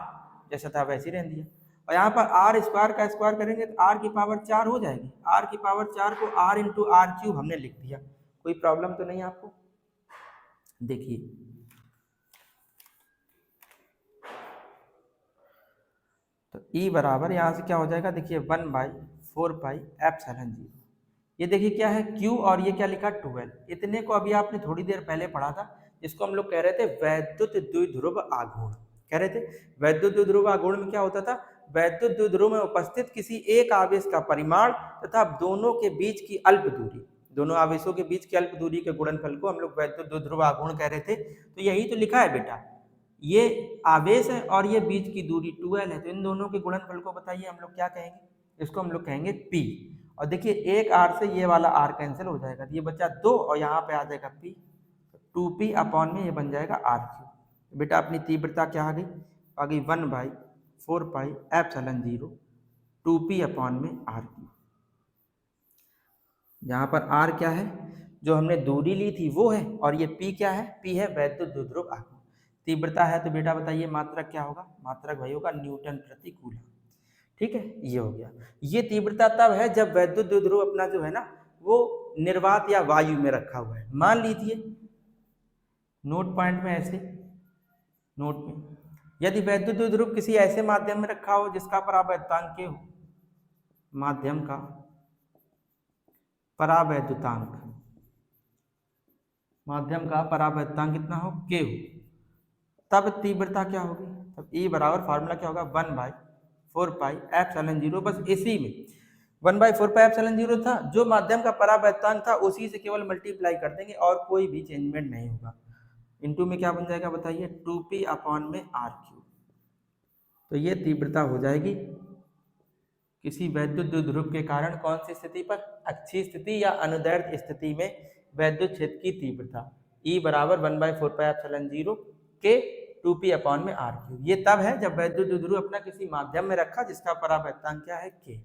A: जैसा था वैसे ही रहने दिया, और यहाँ पर आर स्क्वायर का स्क्वायर करेंगे तो R की पावर 4 हो जाएगी, R की पावर 4 को R इंटू R³ हमने लिख दिया। कोई प्रॉब्लम तो नहीं आपको, देखिए तो E बराबर यहाँ से क्या हो जाएगा, देखिए 1/4πε0, ये देखिए क्या है Q और ये क्या लिखा 2L, इतने को अभी आपने थोड़ी देर पहले पढ़ा था, जिसको हम लोग कह रहे थे वैद्युत द्विध्रुव आघूर्ण, कह रहे थे वैद्युत द्विध्रुव आघूर्ण में क्या होता था, वैद्युत द्विध्रुव में उपस्थित किसी एक आवेश का परिमाण तथा दोनों के बीच की अल्प दूरी, दोनों आवेशों के बीच की अल्प दूरी के गुणनफल को हम लोग वैद्युत द्विध्रुव आघूर्ण कह रहे थे। तो यही तो लिखा है बेटा, ये आवेश है और ये बीच की दूरी 2L है, तो इन दोनों के गुणनफल को बताइए हम लोग क्या कहेंगे, इसको हम लोग कहेंगे P। और देखिए एक R से ये वाला R कैंसिल हो जाएगा, ये बचा 2 और यहाँ पे आ जाएगा P, 2P अपॉन में ये बन जाएगा R³। बेटा अपनी तीव्रता क्या आ गई 1/4πε0 2P अपॉन में R³। यहाँ पर R क्या है, जो हमने दूरी ली थी वो है, और ये P क्या है, P है वैद्युत द्विध्रुव आघूर्ण। तीव्रता है तो बेटा बताइए मात्रक क्या होगा, मात्रक भाई होगा न्यूटन प्रति कूलम, ठीक है। ये हो गया, ये तीव्रता तब है जब वैद्युत द्विध्रुव अपना जो है ना वो निर्वात या वायु में रखा हुआ है। मान लीजिए नोट पॉइंट में ऐसे, नोट में यदि वैद्युत द्विध्रुव किसी ऐसे माध्यम में रखा हो जिसका परावैद्युतांक के हो, माध्यम का परावैद्युतांक, माध्यम का परावैद्युतांक कितना हो, के हो, तब तीव्रता क्या होगी, तब E बराबर फार्मूला क्या होगा 1/4πε0, बस इसी में 1/4πε0 था, जो माध्यम का परावैद्युतांक था उसी से केवल मल्टीप्लाई कर देंगे और कोई भी चेंजमेंट नहीं होगा। इनटू में क्या बन जाएगा बताइए 2P अपॉन में R³। तो ये तीव्रता हो जाएगी किसी वैद्युत द्विध्रुव के कारण कौन सी स्थिति पर, अक्षीय स्थिति या अनुदैर्ध्य स्थिति में वैद्युत क्षेत्र की तीव्रता E बराबर 1/4πε0 के 2p/r3। ये तब है जब वैद्युत द्विध्रुव अपना किसी माध्यम में रखा जिसका परावर्तनांक क्या है k।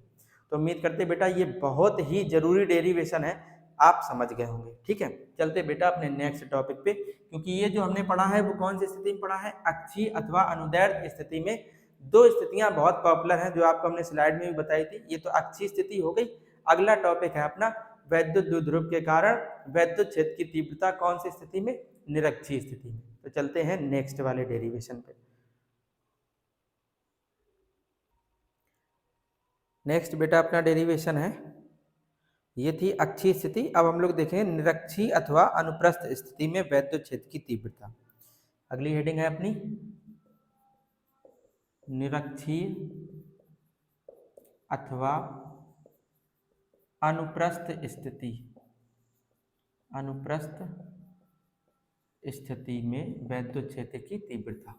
A: तो उम्मीद करते बेटा ये बहुत ही जरूरी डेरिवेशन है, आप समझ गए होंगे। ठीक है, चलते बेटा अपने नेक्स्ट टॉपिक पे, क्योंकि ये जो हमने पढ़ा है वो कौन सी स्थिति में पढ़ा है, अक्षीय अथवा अनुदैर्ध्य स्थिति में। दो स्थितियां बहुत पॉपुलर हैं जो आपको हमने स्लाइड में भी बताई थी। ये तो अक्षीय स्थिति हो गई। अगला टॉपिक है अपना वैद्युत द्विध्रुव के कारण वैद्युत क्षेत्र की तीव्रता कौन सी स्थिति में, निरक्षीय स्थिति में। तो चलते हैं नेक्स्ट वाले डेरिवेशन पे। नेक्स्ट बेटा अपना डेरिवेशन है, ये थी अक्षीय स्थिति। अब हम लोग देखें निरक्षीय अथवा अनुप्रस्थ स्थिति में वैद्युत क्षेत्र की तीव्रता। अगली हेडिंग है अपनी निरक्षीय अथवा अनुप्रस्थ स्थिति। अनुप्रस्थ स्थिति में वैद्युत क्षेत्र की तीव्रता।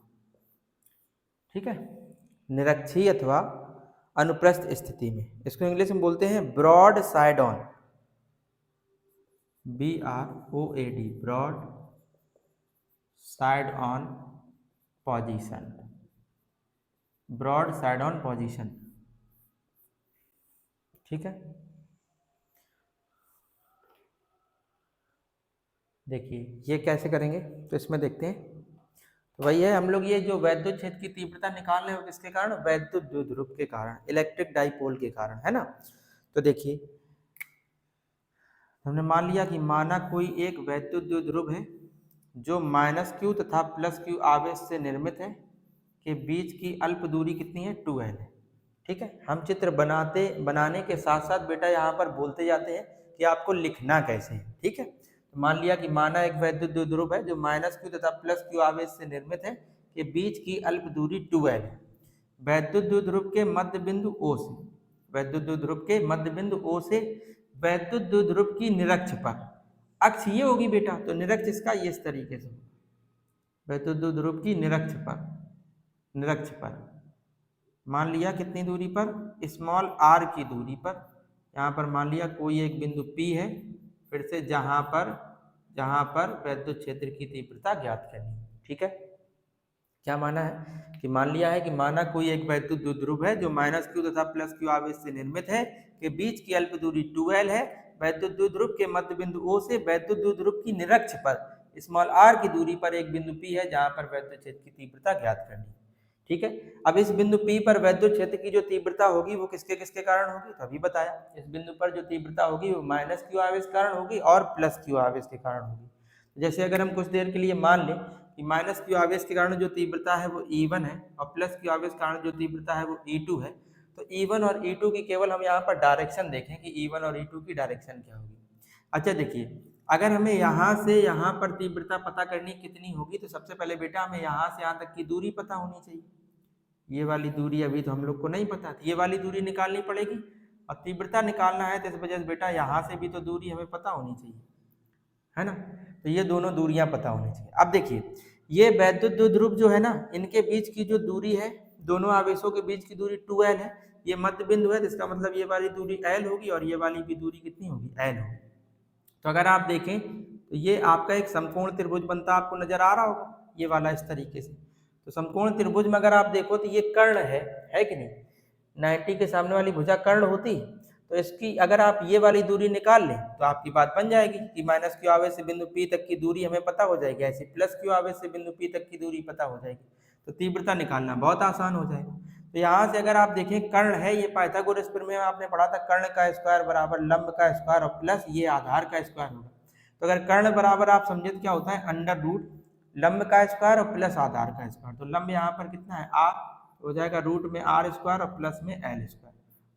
A: ठीक है, निरक्षीय अथवा अनुप्रस्थ स्थिति में, इसको इंग्लिश में बोलते हैं broad side on, BROAD, broad side on position, broad side on position. ठीक है, देखिए ये कैसे करेंगे, तो इसमें देखते हैं। तो वही है, हम लोग ये जो वैद्युत क्षेत्र की तीव्रता निकाल रहे हो किसके कारण, वैद्युत द्विध्रुव के कारण, इलेक्ट्रिक डाइपोल के कारण, है ना। तो देखिए हमने मान लिया कि माना कोई एक वैद्युत द्विध्रुव है जो -q तथा +q आवेश से निर्मित है, के बीच की अल्प दूरी कितनी है, 2l है। ठीक है, हम चित्र बनाने के साथ साथ बेटा यहाँ पर बोलते जाते हैं कि आपको लिखना कैसे है। ठीक है, तो मान लिया कि माना एक वैद्युत द्विध्रुव है जो -q तथा +q आवेश से निर्मित है, के बीच की अल्प दूरी 2l है। वैद्युत द्विध्रुव के मध्य बिंदु O से, वैद्युत द्विध्रुव के मध्य बिंदु O से वैद्युत द्विध्रुव की निरक्ष पर, अक्ष ये होगी बेटा, तो निरक्ष इसका ये इस तरीके से, वैद्युत द्विध्रुव की निरक्ष पर मान लिया कितनी दूरी पर, स्मॉल r की दूरी पर। यहाँ पर मान लिया कोई एक बिंदु P है, फिर से जहाँ पर वैद्युत क्षेत्र की तीव्रता ज्ञात करनी। ठीक है, क्या माना है कि मान लिया है कि माना कोई एक वैद्युत द्विध्रुव है जो -q तथा +q आवेश से निर्मित है, के बीच की अल्प दूरी 2l है। वैद्युत द्विध्रुव के मध्य बिंदु O से वैद्युत द्विध्रुव की निरक्ष पर स्मॉल r की दूरी पर एक बिंदु P है जहां पर वैद्युत क्षेत्र की तीव्रता ज्ञात करनी। ठीक है, अब इस बिंदु P पर वैद्युत क्षेत्र की जो तीव्रता होगी वो किसके किसके कारण होगी, तो अभी बताया, इस बिंदु पर जो तीव्रता होगी वो -q आवेश के कारण होगी और +q आवेश के कारण होगी। जैसे अगर हम कुछ देर के लिए मान लें कि -q आवेश के कारण जो तीव्रता है वो E1 है और +q आवेश के कारण जो तीव्रता है वो E2 है, तो E1 और E2 की केवल हम यहाँ पर डायरेक्शन देखें कि E1 और E2 की डायरेक्शन क्या होगी। अच्छा देखिए, अगर हमें यहाँ से यहाँ पर तीव्रता पता करनी कितनी होगी, तो सबसे पहले बेटा हमें यहाँ से यहाँ तक की दूरी पता होनी चाहिए। ये वाली दूरी अभी तो हम लोग को नहीं पता थी, ये वाली दूरी निकालनी पड़ेगी और तीव्रता निकालना है तो इस वजह से बेटा यहाँ से भी तो दूरी हमें पता होनी चाहिए, है ना। तो ये दोनों दूरियां पता होनी चाहिए। अब देखिए ये वैद्युत द्विध्रुव जो है ना, इनके बीच की जो दूरी है, दोनों आवेशों के बीच की दूरी 2l है। ये मध्य बिंदु है, इसका मतलब ये वाली दूरी l होगी और ये वाली भी दूरी कितनी होगी, l होगी। तो अगर आप देखें तो ये आपका एक समकोण त्रिभुज बनता आपको नजर आ रहा होगा, ये वाला इस तरीके से। तो समकोण त्रिभुज में अगर आप देखो तो ये कर्ण है कि नहीं, 90 के सामने वाली भुजा कर्ण होती। तो इसकी अगर आप ये वाली दूरी निकाल लें तो आपकी बात बन जाएगी कि -q आवेश से बिंदु P तक की दूरी हमें पता हो जाएगी, ऐसे +q आवेश से बिंदु P तक की दूरी पता हो जाएगी, तो तीव्रता निकालना बहुत आसान हो जाएगा। तो यहाँ से अगर आप देखें कर्ण है, ये पाइथागोरस प्रमेय में आपने पढ़ा था, कर्ण का स्क्वायर बराबर लंब का स्क्वायर और प्लस ये आधार का स्क्वायर होगा। तो अगर कर्ण बराबर आप समझे तो क्या होता है, √ लंब का स्क्वायर और प्लस आधार का स्क्वायर। तो लंब यहाँ पर कितना है r, हो जाएगा √ में r² और प्लस में l²।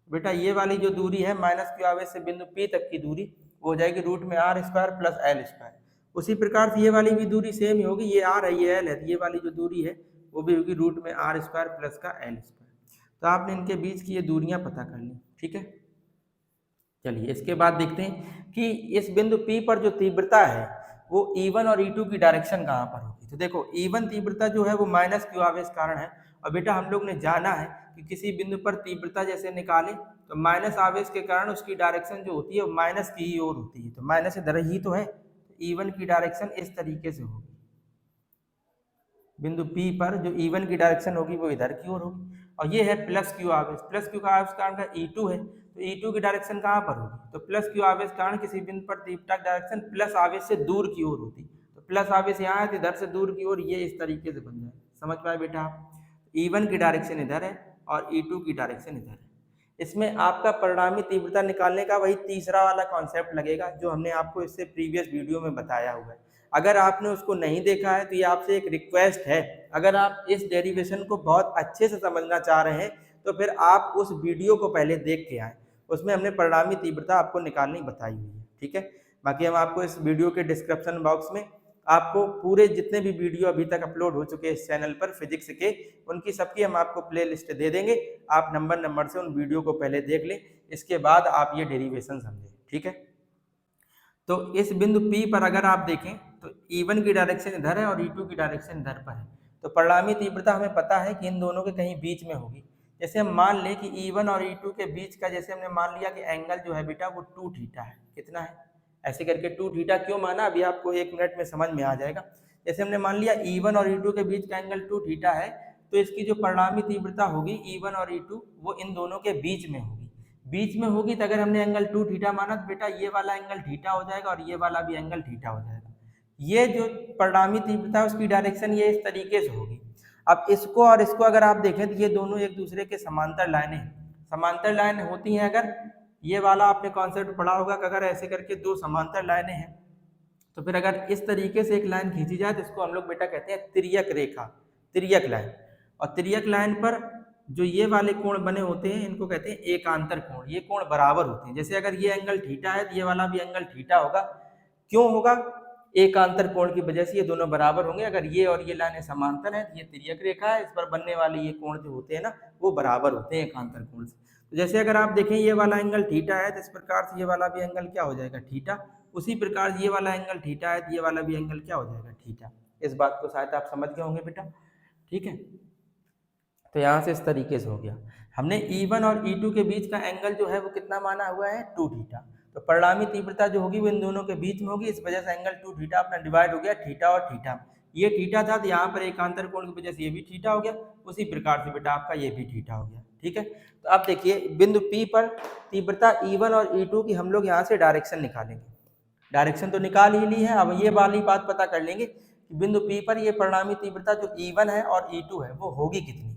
A: बेटा ये वाली जो दूरी है -q आवेश से बिंदु P तक की दूरी वो हो जाएगी √ में r² प्लस l²। उसी प्रकार से ये वाली भी दूरी सेम ही होगी, ये r है ये l है, ये वाली जो दूरी है वो भी होगी √ में r² प्लस का l²। तो आपने इनके बीच की ये दूरियां पता कर ली। ठीक है, चलिए इसके बाद देखते हैं कि इस बिंदु P पर जो तीव्रता है वो E1 और E2 की डायरेक्शन कहाँ पर होगी। तो देखो E1 तीव्रता जो है वो -q आवेश कारण है, और बेटा हम लोग ने जाना है कि किसी बिंदु पर तीव्रता जैसे निकाले तो माइनस आवेश के कारण उसकी डायरेक्शन जो होती है वो माइनस की ही ओर होती है, तो माइनस इधर ही तो है, E1 की डायरेक्शन इस तरीके से होगी, बिंदु P पर जो E1 की डायरेक्शन होगी वो इधर की ओर होगी, और ये है प्लस क्यू आवेश। प्लस क्यू का आवेश कारण का E2 है, तो E2 की डायरेक्शन कहाँ पर होगी, तो प्लस क्यू आवेश कारण किसी बिंदु पर तीव्रता की डायरेक्शन प्लस आवेश से दूर की ओर होती, तो प्लस आवेश यहाँ है तो इधर से दूर की ओर ये इस तरीके से बन जाए। समझ पाए बेटा आप? E1 की डायरेक्शन इधर है और E2 की डायरेक्शन इधर है। इसमें आपका परिणामी तीव्रता निकालने का वही तीसरा वाला कॉन्सेप्ट लगेगा जो हमने आपको इससे प्रीवियस वीडियो में बताया हुआ है। अगर आपने उसको नहीं देखा है तो ये आपसे एक रिक्वेस्ट है, अगर आप इस डेरिवेशन को बहुत अच्छे से समझना चाह रहे हैं तो फिर आप उस वीडियो को पहले देख के आएँ, उसमें हमने परिणामी तीव्रता आपको निकालनी बताई हुई है। ठीक है, बाकी हम आपको इस वीडियो के डिस्क्रिप्शन बॉक्स में आपको पूरे जितने भी वीडियो अभी तक अपलोड हो चुके हैं इस चैनल पर फिजिक्स के, उनकी सबकी हम आपको प्ले लिस्ट दे देंगे। आप नंबर से उन वीडियो को पहले देख लें, इसके बाद आप ये डेरिवेशन समझें। ठीक है, तो इस बिंदु P पर अगर आप देखें तो E1 की डायरेक्शन इधर है और E2 की डायरेक्शन इधर पर है, तो परिणामी तीव्रता हमें पता है कि इन दोनों के कहीं बीच में होगी। जैसे हम मान लें कि E1 और E2 के बीच का, जैसे हमने मान लिया कि एंगल जो है बेटा वो 2 थीटा है। कितना है, ऐसे करके 2 थीटा क्यों माना अभी आपको 1 मिनट में समझ में आ जाएगा। जैसे हमने मान लिया E1 और E2 के बीच का एंगल 2 थीटा है, तो इसकी जो परिणामी तीव्रता होगी E1 और E2 वो इन दोनों के बीच में होगी। बीच में होगी तो अगर हमने एंगल 2 थीटा माना तो बेटा ये वाला एंगल थीटा हो जाएगा और ये वाला भी एंगल थीटा हो जाएगा। ये जो परिणामी तीव्रता है उसकी डायरेक्शन ये इस तरीके से होगी। अब इसको और इसको अगर आप देखें तो ये दोनों एक दूसरे के समांतर लाइनें हैं। समांतर लाइन होती हैं, अगर ये वाला आपने कॉन्सेप्ट पढ़ा होगा कि अगर ऐसे करके दो समांतर लाइनें हैं तो फिर अगर इस तरीके से एक लाइन खींची जाए तो इसको हम लोग बेटा कहते हैं तिर्यक रेखा, तिर्यक लाइन। और तिर्यक लाइन पर जो ये वाले कोण बने होते हैं इनको कहते हैं एकांतर कोण। ये कोण बराबर होते हैं, जैसे अगर ये एंगल थीटा है तो ये वाला भी एंगल थीटा होगा। क्यों होगा, एकांतर कोण की वजह से ये दोनों बराबर होंगे। अगर ये और ये लाइनें समांतर है तो ये तिर्यक रेखा है, इस पर बनने वाले ये कोण जो होते हैं ना वो बराबर होते हैं एकांतर कोण से। तो जैसे अगर आप देखें ये वाला एंगल थीटा है तो इस प्रकार से ये वाला भी एंगल क्या हो जाएगा, थीटा। उसी प्रकार ये वाला एंगल थीटा है तो ये वाला भी एंगल क्या हो जाएगा, थीटा। इस बात को शायद आप समझ गए होंगे बेटा। ठीक है, तो यहाँ से इस तरीके से हो गया। हमने E1 और E2 के बीच का एंगल जो है वो कितना माना हुआ है, 2 थीटा। तो परिणामी तीव्रता जो होगी वो इन दोनों के बीच में होगी, इस वजह से एंगल 2 थीटा अपना डिवाइड हो गया थीटा और थीटा। ये थीटा था तो यहाँ पर एकांतर कोण की वजह से ये भी थीटा हो गया, उसी प्रकार से बेटा आपका ये भी थीटा हो गया। ठीक है, तो आप देखिए बिंदु P पर तीव्रता E1 और E2 की हम लोग यहाँ से डायरेक्शन निकालेंगे। डायरेक्शन तो निकाल ही ली है, अब ये वाली बात पता कर लेंगे कि बिंदु P पर ये परिणामी तीव्रता जो E1 है और E2 है वो होगी कितनी।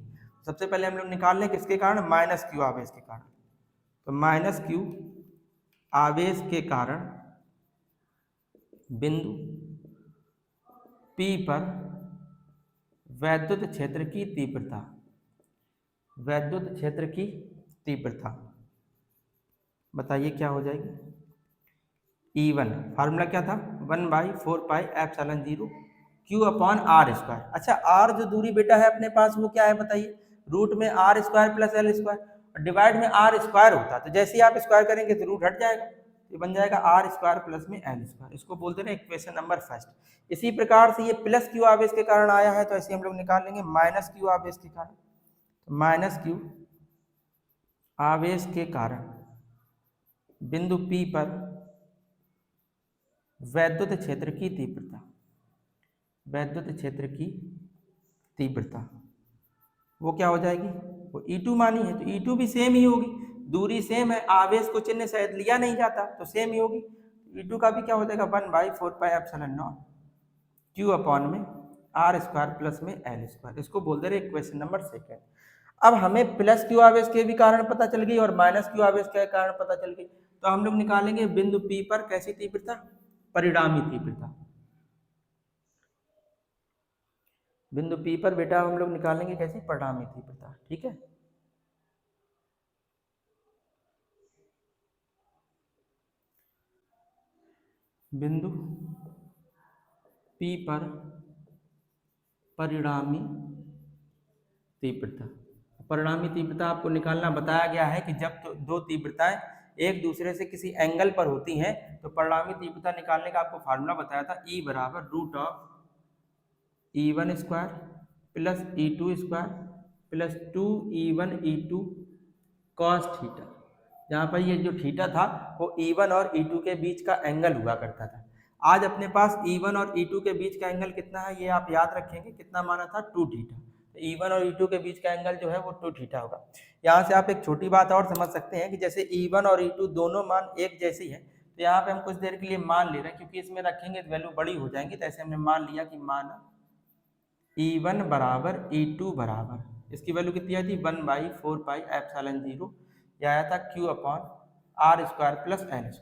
A: सबसे पहले हम लोग निकाल लें किसके कारण, माइनस क्यू आवेश के कारण। तो माइनस क्यू आवेश के कारण बिंदु P पर वैद्युत क्षेत्र की तीव्रता, वैद्युत क्षेत्र की तीव्रता बताइए क्या हो जाएगी। E1 फार्मूला क्या था, 1/4πε0 Q/r²। अच्छा, r जो दूरी बेटा है अपने पास वो क्या है बताइए, रूट में r² + l² और डिवाइड में r² होता है, तो जैसे ही आप स्क्वायर करेंगे तो रूट हट जाएगा, ये बन जाएगा r² + में l²। इसको बोलते हैं इक्वेशन नंबर फर्स्ट। इसी प्रकार से ये प्लस क्यू आवेश के कारण आया है तो ऐसे हम लोग निकाल लेंगे माइनस क्यू आवेश के कारण। तो माइनस क्यू आवेश के कारण बिंदु P पर वैद्युत क्षेत्र की तीव्रता, वैद्युत क्षेत्र की तीव्रता वो क्या हो जाएगी, वो E2 मानी है तो E2 भी सेम ही होगी, दूरी सेम है, आवेश को चिन्ह शायद लिया नहीं जाता तो सेम ही होगी। E2 का भी क्या हो जाएगा, 1/4πε0 Q/ में r² + में l²। इसको बोलते रहे इक्वेशन नंबर सेकंड। अब हमें प्लस क्यू आवेश के भी कारण पता चल गई और माइनस क्यू आवेश के कारण पता चल गई, तो हम लोग निकालेंगे बिंदु P पर कैसी तीव्रता, परिणामी तीव्रता। बिंदु P पर बेटा हम लोग निकालेंगे कैसी, परिणामी तीव्रता। ठीक है, बिंदु P पर परिणामी तीव्रता। परिणामी तीव्रता आपको निकालना बताया गया है कि जब दो तीव्रताएं एक दूसरे से किसी एंगल पर होती हैं तो परिणामी तीव्रता निकालने का आपको फार्मूला बताया था, E = √E1² + E2² + 2E1E2 cos theta. जहाँ पर ये जो थीटा था वो E1 और E2 के बीच का एंगल हुआ करता था। आज अपने पास E1 और E2 के बीच का एंगल कितना है, ये आप याद रखेंगे, कितना माना था, 2 थीटा। E1 और E2 के बीच का एंगल जो है वो 2 थीटा होगा। यहाँ से आप एक छोटी बात और समझ सकते हैं कि जैसे E1 और E2 दोनों मान एक जैसी है, तो यहाँ पे हम कुछ देर के लिए मान ले रहे हैं, क्योंकि इसमें रखेंगे तो वैल्यू बड़ी हो जाएंगी, तो ऐसे हमने मान लिया कि मान E1 बराबर E2 बराबर, इसकी वैल्यू कितनी आई थी, 1/4πε0, यह आया था Q/r² प्लस L²।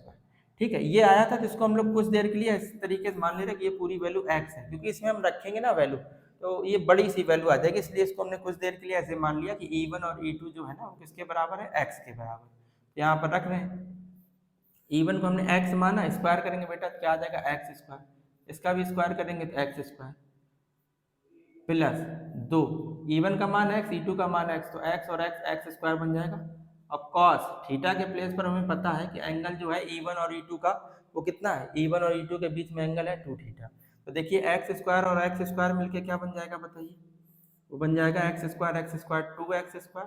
A: ठीक है, ये आया था, जिसको हम लोग कुछ देर के लिए इस तरीके से मान ले रहे कि ये पूरी वैल्यू x है, क्योंकि इसमें हम रखेंगे ना वैल्यू तो ये बड़ी सी वैल्यू आ जाएगी, इसलिए इसको हमने कुछ देर के लिए ऐसे मान लिया कि E1 और E2 जो है ना वो किसके बराबर है, x के बराबर। यहाँ पर रख रहे हैं E1 को हमने x माना, स्क्वायर करेंगे बेटा तो क्या आ जाएगा x², इसका भी स्क्वायर करेंगे तो x² प्लस 2, E1 का मान x, E2 का मान x, तो x और x² बन जाएगा। अब cos थीटा के प्लेस पर हमें पता है कि एंगल जो है E1 और E2 का वो कितना है, E1 और E2 के बीच में एंगल है 2 थीटा। तो देखिए x² और x² मिलके क्या बन जाएगा बताइए, वो बन जाएगा x² 2x²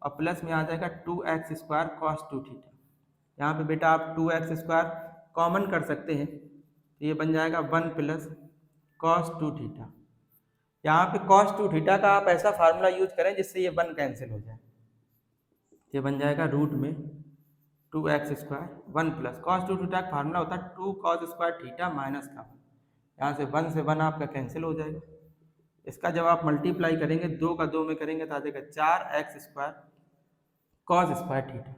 A: और प्लस में आ जाएगा 2x² cos 2 थीटा। यहाँ पे बेटा आप 2x² कॉमन कर सकते हैं, तो ये बन जाएगा 1 प्लस cos 2 थीटा। यहाँ पे cos 2 थीटा का आप ऐसा फार्मूला यूज करें जिससे ये 1 कैंसिल हो जाए, ये बन जाएगा रूट में 2x² 1 प्लस cos 2 थीटा का फार्मूला होता है 2 cos² थीटा माइनस का 1, यहाँ से 1 से 1 आपका कैंसिल हो जाएगा। इसका जब आप मल्टीप्लाई करेंगे 2 का 2 में करेंगे तो आ जाएगा 4x² cos² थीटा।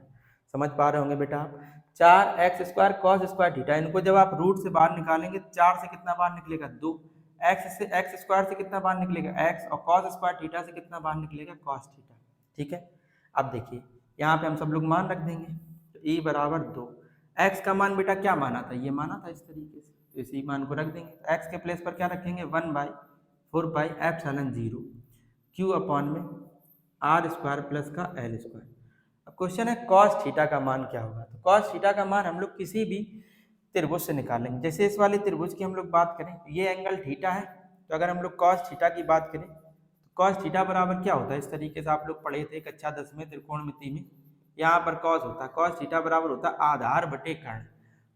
A: समझ पा रहे होंगे बेटा आप, 4x² cos² थीटा, इनको जब आप रूट से बाहर निकालेंगे 4 से कितना बाहर निकलेगा 2, x² से कितना बाहर निकलेगा x, और cos² थीटा से कितना बाहर निकलेगा cos थीटा। ठीक है, अब देखिए यहाँ पे हम सब लोग मान रख देंगे, तो e बराबर 2, x का मान बेटा क्या माना था, ये माना था इस तरीके से, तो इसी मान को रख देंगे, तो x के प्लेस पर क्या रखेंगे 1/4πε0 Q/में r² प्लस का L²। अब क्वेश्चन है cos थीटा का मान क्या होगा, तो cos थीटा का मान हम लोग किसी भी त्रिभुज से निकालेंगे। जैसे इस वाले त्रिभुज की हम लोग बात करें, ये एंगल थीटा है, तो अगर हम लोग cos थीटा की बात करें तो cos थीटा बराबर क्या होता है, इस तरीके से आप लोग पढ़े थे कक्षा 10 में त्रिकोणमिति में, यहाँ पर cos होता है, cos थीटा बराबर होता है आधार बटे कर्ण।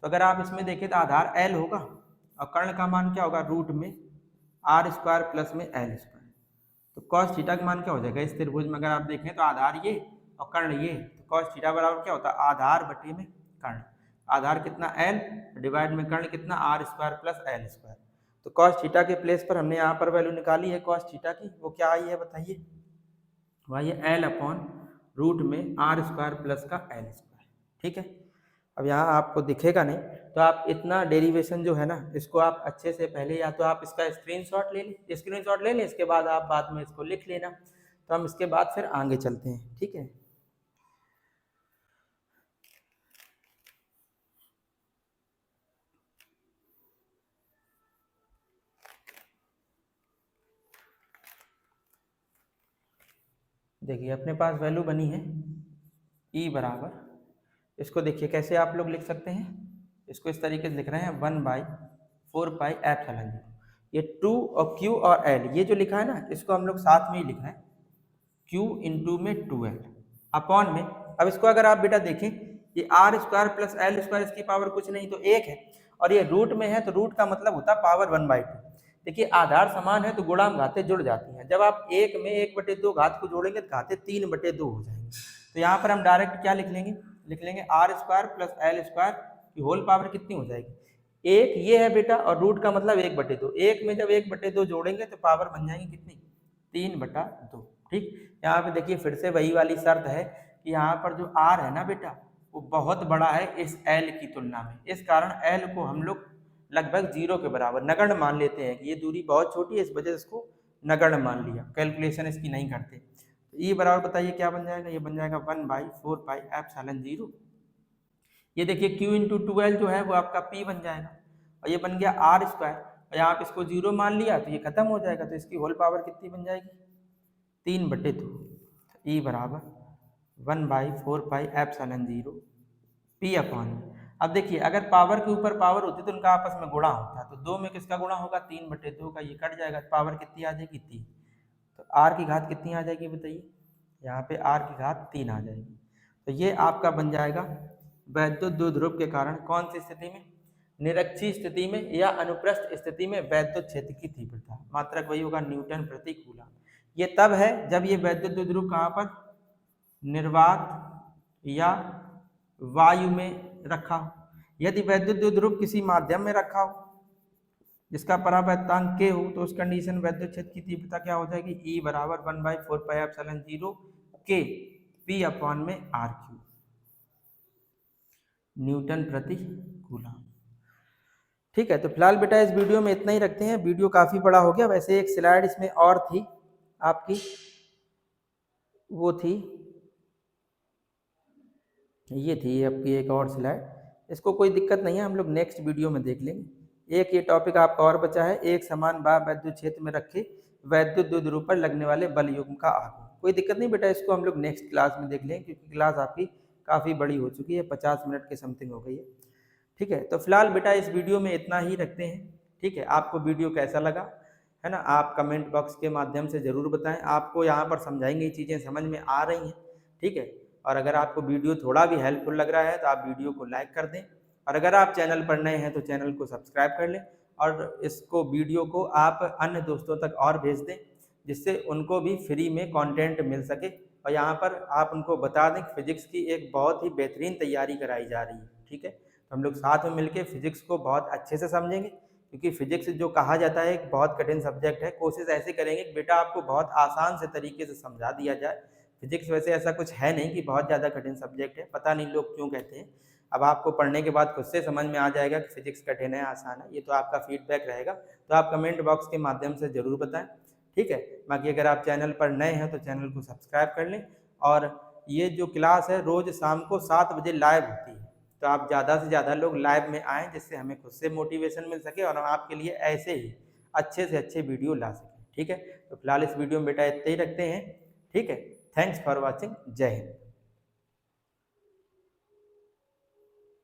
A: तो अगर आप इसमें देखें तो आधार L होगा और कर्ण का मान क्या होगा, रूट में r² प्लस में L²। तो cos थीटा का मान क्या हो जाएगा, इस त्रिभुज में अगर आप देखें तो आधार ये और कर्ण ये, तो cos थीटा बराबर क्या होता है आधार बटे में कर्ण, आधार कितना L डिवाइड में कर्ण कितना r² प्लस L²। तो cos थीटा के प्लेस पर हमने यहाँ पर वैल्यू निकाली है cos थीटा की, वो क्या आई है बताइए, वही L/रूट में r² प्लस का L²। ठीक है, अब यहाँ आपको दिखेगा नहीं, तो आप इतना डेरिवेशन जो है ना इसको आप अच्छे से पहले या तो आप इसका स्क्रीनशॉट ले लें, इसके बाद आप बाद में इसको लिख लेना, तो हम इसके बाद फिर आगे चलते हैं। ठीक है, देखिए अपने पास वैल्यू बनी है E बराबर, इसको देखिए कैसे आप लोग लिख सकते हैं, इसको इस तरीके से लिख रहे हैं 1/4πε0, ये 2 और Q और L ये जो लिखा है ना इसको हम लोग साथ में ही लिख रहे हैं, Q इंटू में 2L अपॉन में, अब इसको अगर आप बेटा देखें ये r² प्लस L² इसकी पावर कुछ नहीं तो 1 है, और ये रूट में है तो रूट का मतलब होता है पावर 1/2। देखिए आधार समान है तो गुणा घातें जुड़ जाती हैं, जब आप 1 में 1/2 घात को जोड़ेंगे तो घातें 3/2 हो जाएंगी। तो यहाँ पर हम डायरेक्ट क्या लिख लेंगे, r² प्लस L² की होल पावर कितनी हो जाएगी, 1 ये है बेटा, और रूट का मतलब 1/2, 1 में जब 1/2 जोड़ेंगे तो पावर बन जाएंगी कितनी, 3/2। ठीक, यहाँ पे देखिए फिर से वही वाली शर्त है कि यहाँ पर जो r है ना बेटा वो बहुत बड़ा है इस L की तुलना में, इस कारण L को हम लोग लगभग 0 के बराबर नगण्य मान लेते हैं कि ये दूरी बहुत छोटी है, इस वजह से इसको नगण्य मान लिया, कैलकुलेशन इसकी नहीं करते। तो ये बराबर बताइए क्या बन जाएगा, ये बन जाएगा 1/4πε0, ये देखिए Q इंटू 2L जो है वो आपका P बन जाएगा, और ये बन गया r², और यहाँ पे इसको 0 मान लिया तो ये खत्म हो जाएगा, तो इसकी होल पावर कितनी बन जाएगी 3/2। E बराबर 1/4πε0 P/। अब देखिए अगर पावर के ऊपर पावर होती तो उनका आपस में गुणा होता, तो 2 में किसका गुणा होगा 3/2 का, ये कट जाएगा, पावर कितनी आ जाएगी 3, तो r की घात कितनी आ जाएगी बताइए, यहाँ पे r की घात 3 आ जाएगी। तो ये आपका बन जाएगा वैद्युत द्विध्रुव के कारण कौन सी स्थिति में, निरक्षीय स्थिति में या अनुप्रस्थ स्थिति में वैद्युत क्षेत्र की तीव्रता, मात्रक वही होगा न्यूटन प्रति कूलम। ये तब है जब ये वैद्युत द्विध्रुव कहाँ पर, निर्वात या वायु में रखा हो। यदि वैद्युत द्विध्रुव किसी माध्यम में रखा हो जिसका परावैद्युतांक k हो, तो उस कंडीशन वैद्युत क्षेत्र की तीव्रता क्या हो जाएगी, E बराबर 1/4πε0 k P में R³ न्यूटन प्रति कूलम। ठीक है, तो फिलहाल बेटा इस वीडियो में इतना ही रखते हैं, वीडियो काफ़ी बड़ा हो गया। वैसे एक स्लाइड इसमें और थी आपकी, वो थी ये थी आपकी एक और स्लाइड, इसको कोई दिक्कत नहीं है, हम लोग नेक्स्ट वीडियो में देख लेंगे। एक ये टॉपिक आपका और बचा है, एक समान भार वैद्युत क्षेत्र में रखे वैद्युत द्विध्रुव पर लगने वाले बल युग्म का आघूर्ण। कोई दिक्कत नहीं बेटा, इसको हम लोग नेक्स्ट क्लास में देख लेंगे, क्योंकि क्लास आपकी काफ़ी बड़ी हो चुकी है, 50 मिनट के समथिंग हो गई है। ठीक है, तो फिलहाल बेटा इस वीडियो में इतना ही रखते हैं। ठीक है, आपको वीडियो कैसा लगा है ना, आप कमेंट बॉक्स के माध्यम से ज़रूर बताएं। आपको यहाँ पर समझाएंगे ये चीज़ें समझ में आ रही हैं। ठीक है, और अगर आपको वीडियो थोड़ा भी हेल्पफुल लग रहा है तो आप वीडियो को लाइक कर दें, और अगर आप चैनल पर नए हैं तो चैनल को सब्सक्राइब कर लें, और इसको वीडियो को आप अन्य दोस्तों तक और भेज दें, जिससे उनको भी फ्री में कंटेंट मिल सके। और यहाँ पर आप उनको बता दें कि फिजिक्स की एक बहुत ही बेहतरीन तैयारी कराई जा रही है। ठीक है, तो हम लोग साथ में मिलकर फिजिक्स को बहुत अच्छे से समझेंगे, क्योंकि फिजिक्स जो कहा जाता है एक बहुत कठिन सब्जेक्ट है। कोशिश ऐसे करेंगे कि बेटा आपको बहुत आसान से तरीके से समझा दिया जाए। फिजिक्स वैसे ऐसा कुछ है नहीं कि बहुत ज़्यादा कठिन सब्जेक्ट है, पता नहीं लोग क्यों कहते हैं। अब आपको पढ़ने के बाद खुद से समझ में आ जाएगा कि फिजिक्स कठिन है आसान है, ये तो आपका फीडबैक रहेगा, तो आप कमेंट बॉक्स के माध्यम से ज़रूर बताएं। ठीक है, बाकी अगर आप चैनल पर नए हैं तो चैनल को सब्सक्राइब कर लें, और ये जो क्लास है रोज़ शाम को 7 बजे लाइव होती है, तो आप ज़्यादा से ज़्यादा लोग लाइव में आएँ, जिससे हमें खुद से मोटिवेशन मिल सके और हम आपके लिए ऐसे ही अच्छे से अच्छे वीडियो ला सकें। ठीक है, तो फिलहाल इस वीडियो में बेटा इतना ही रखते हैं। ठीक है, थैंक्स फॉर वॉचिंग, जय हिंद।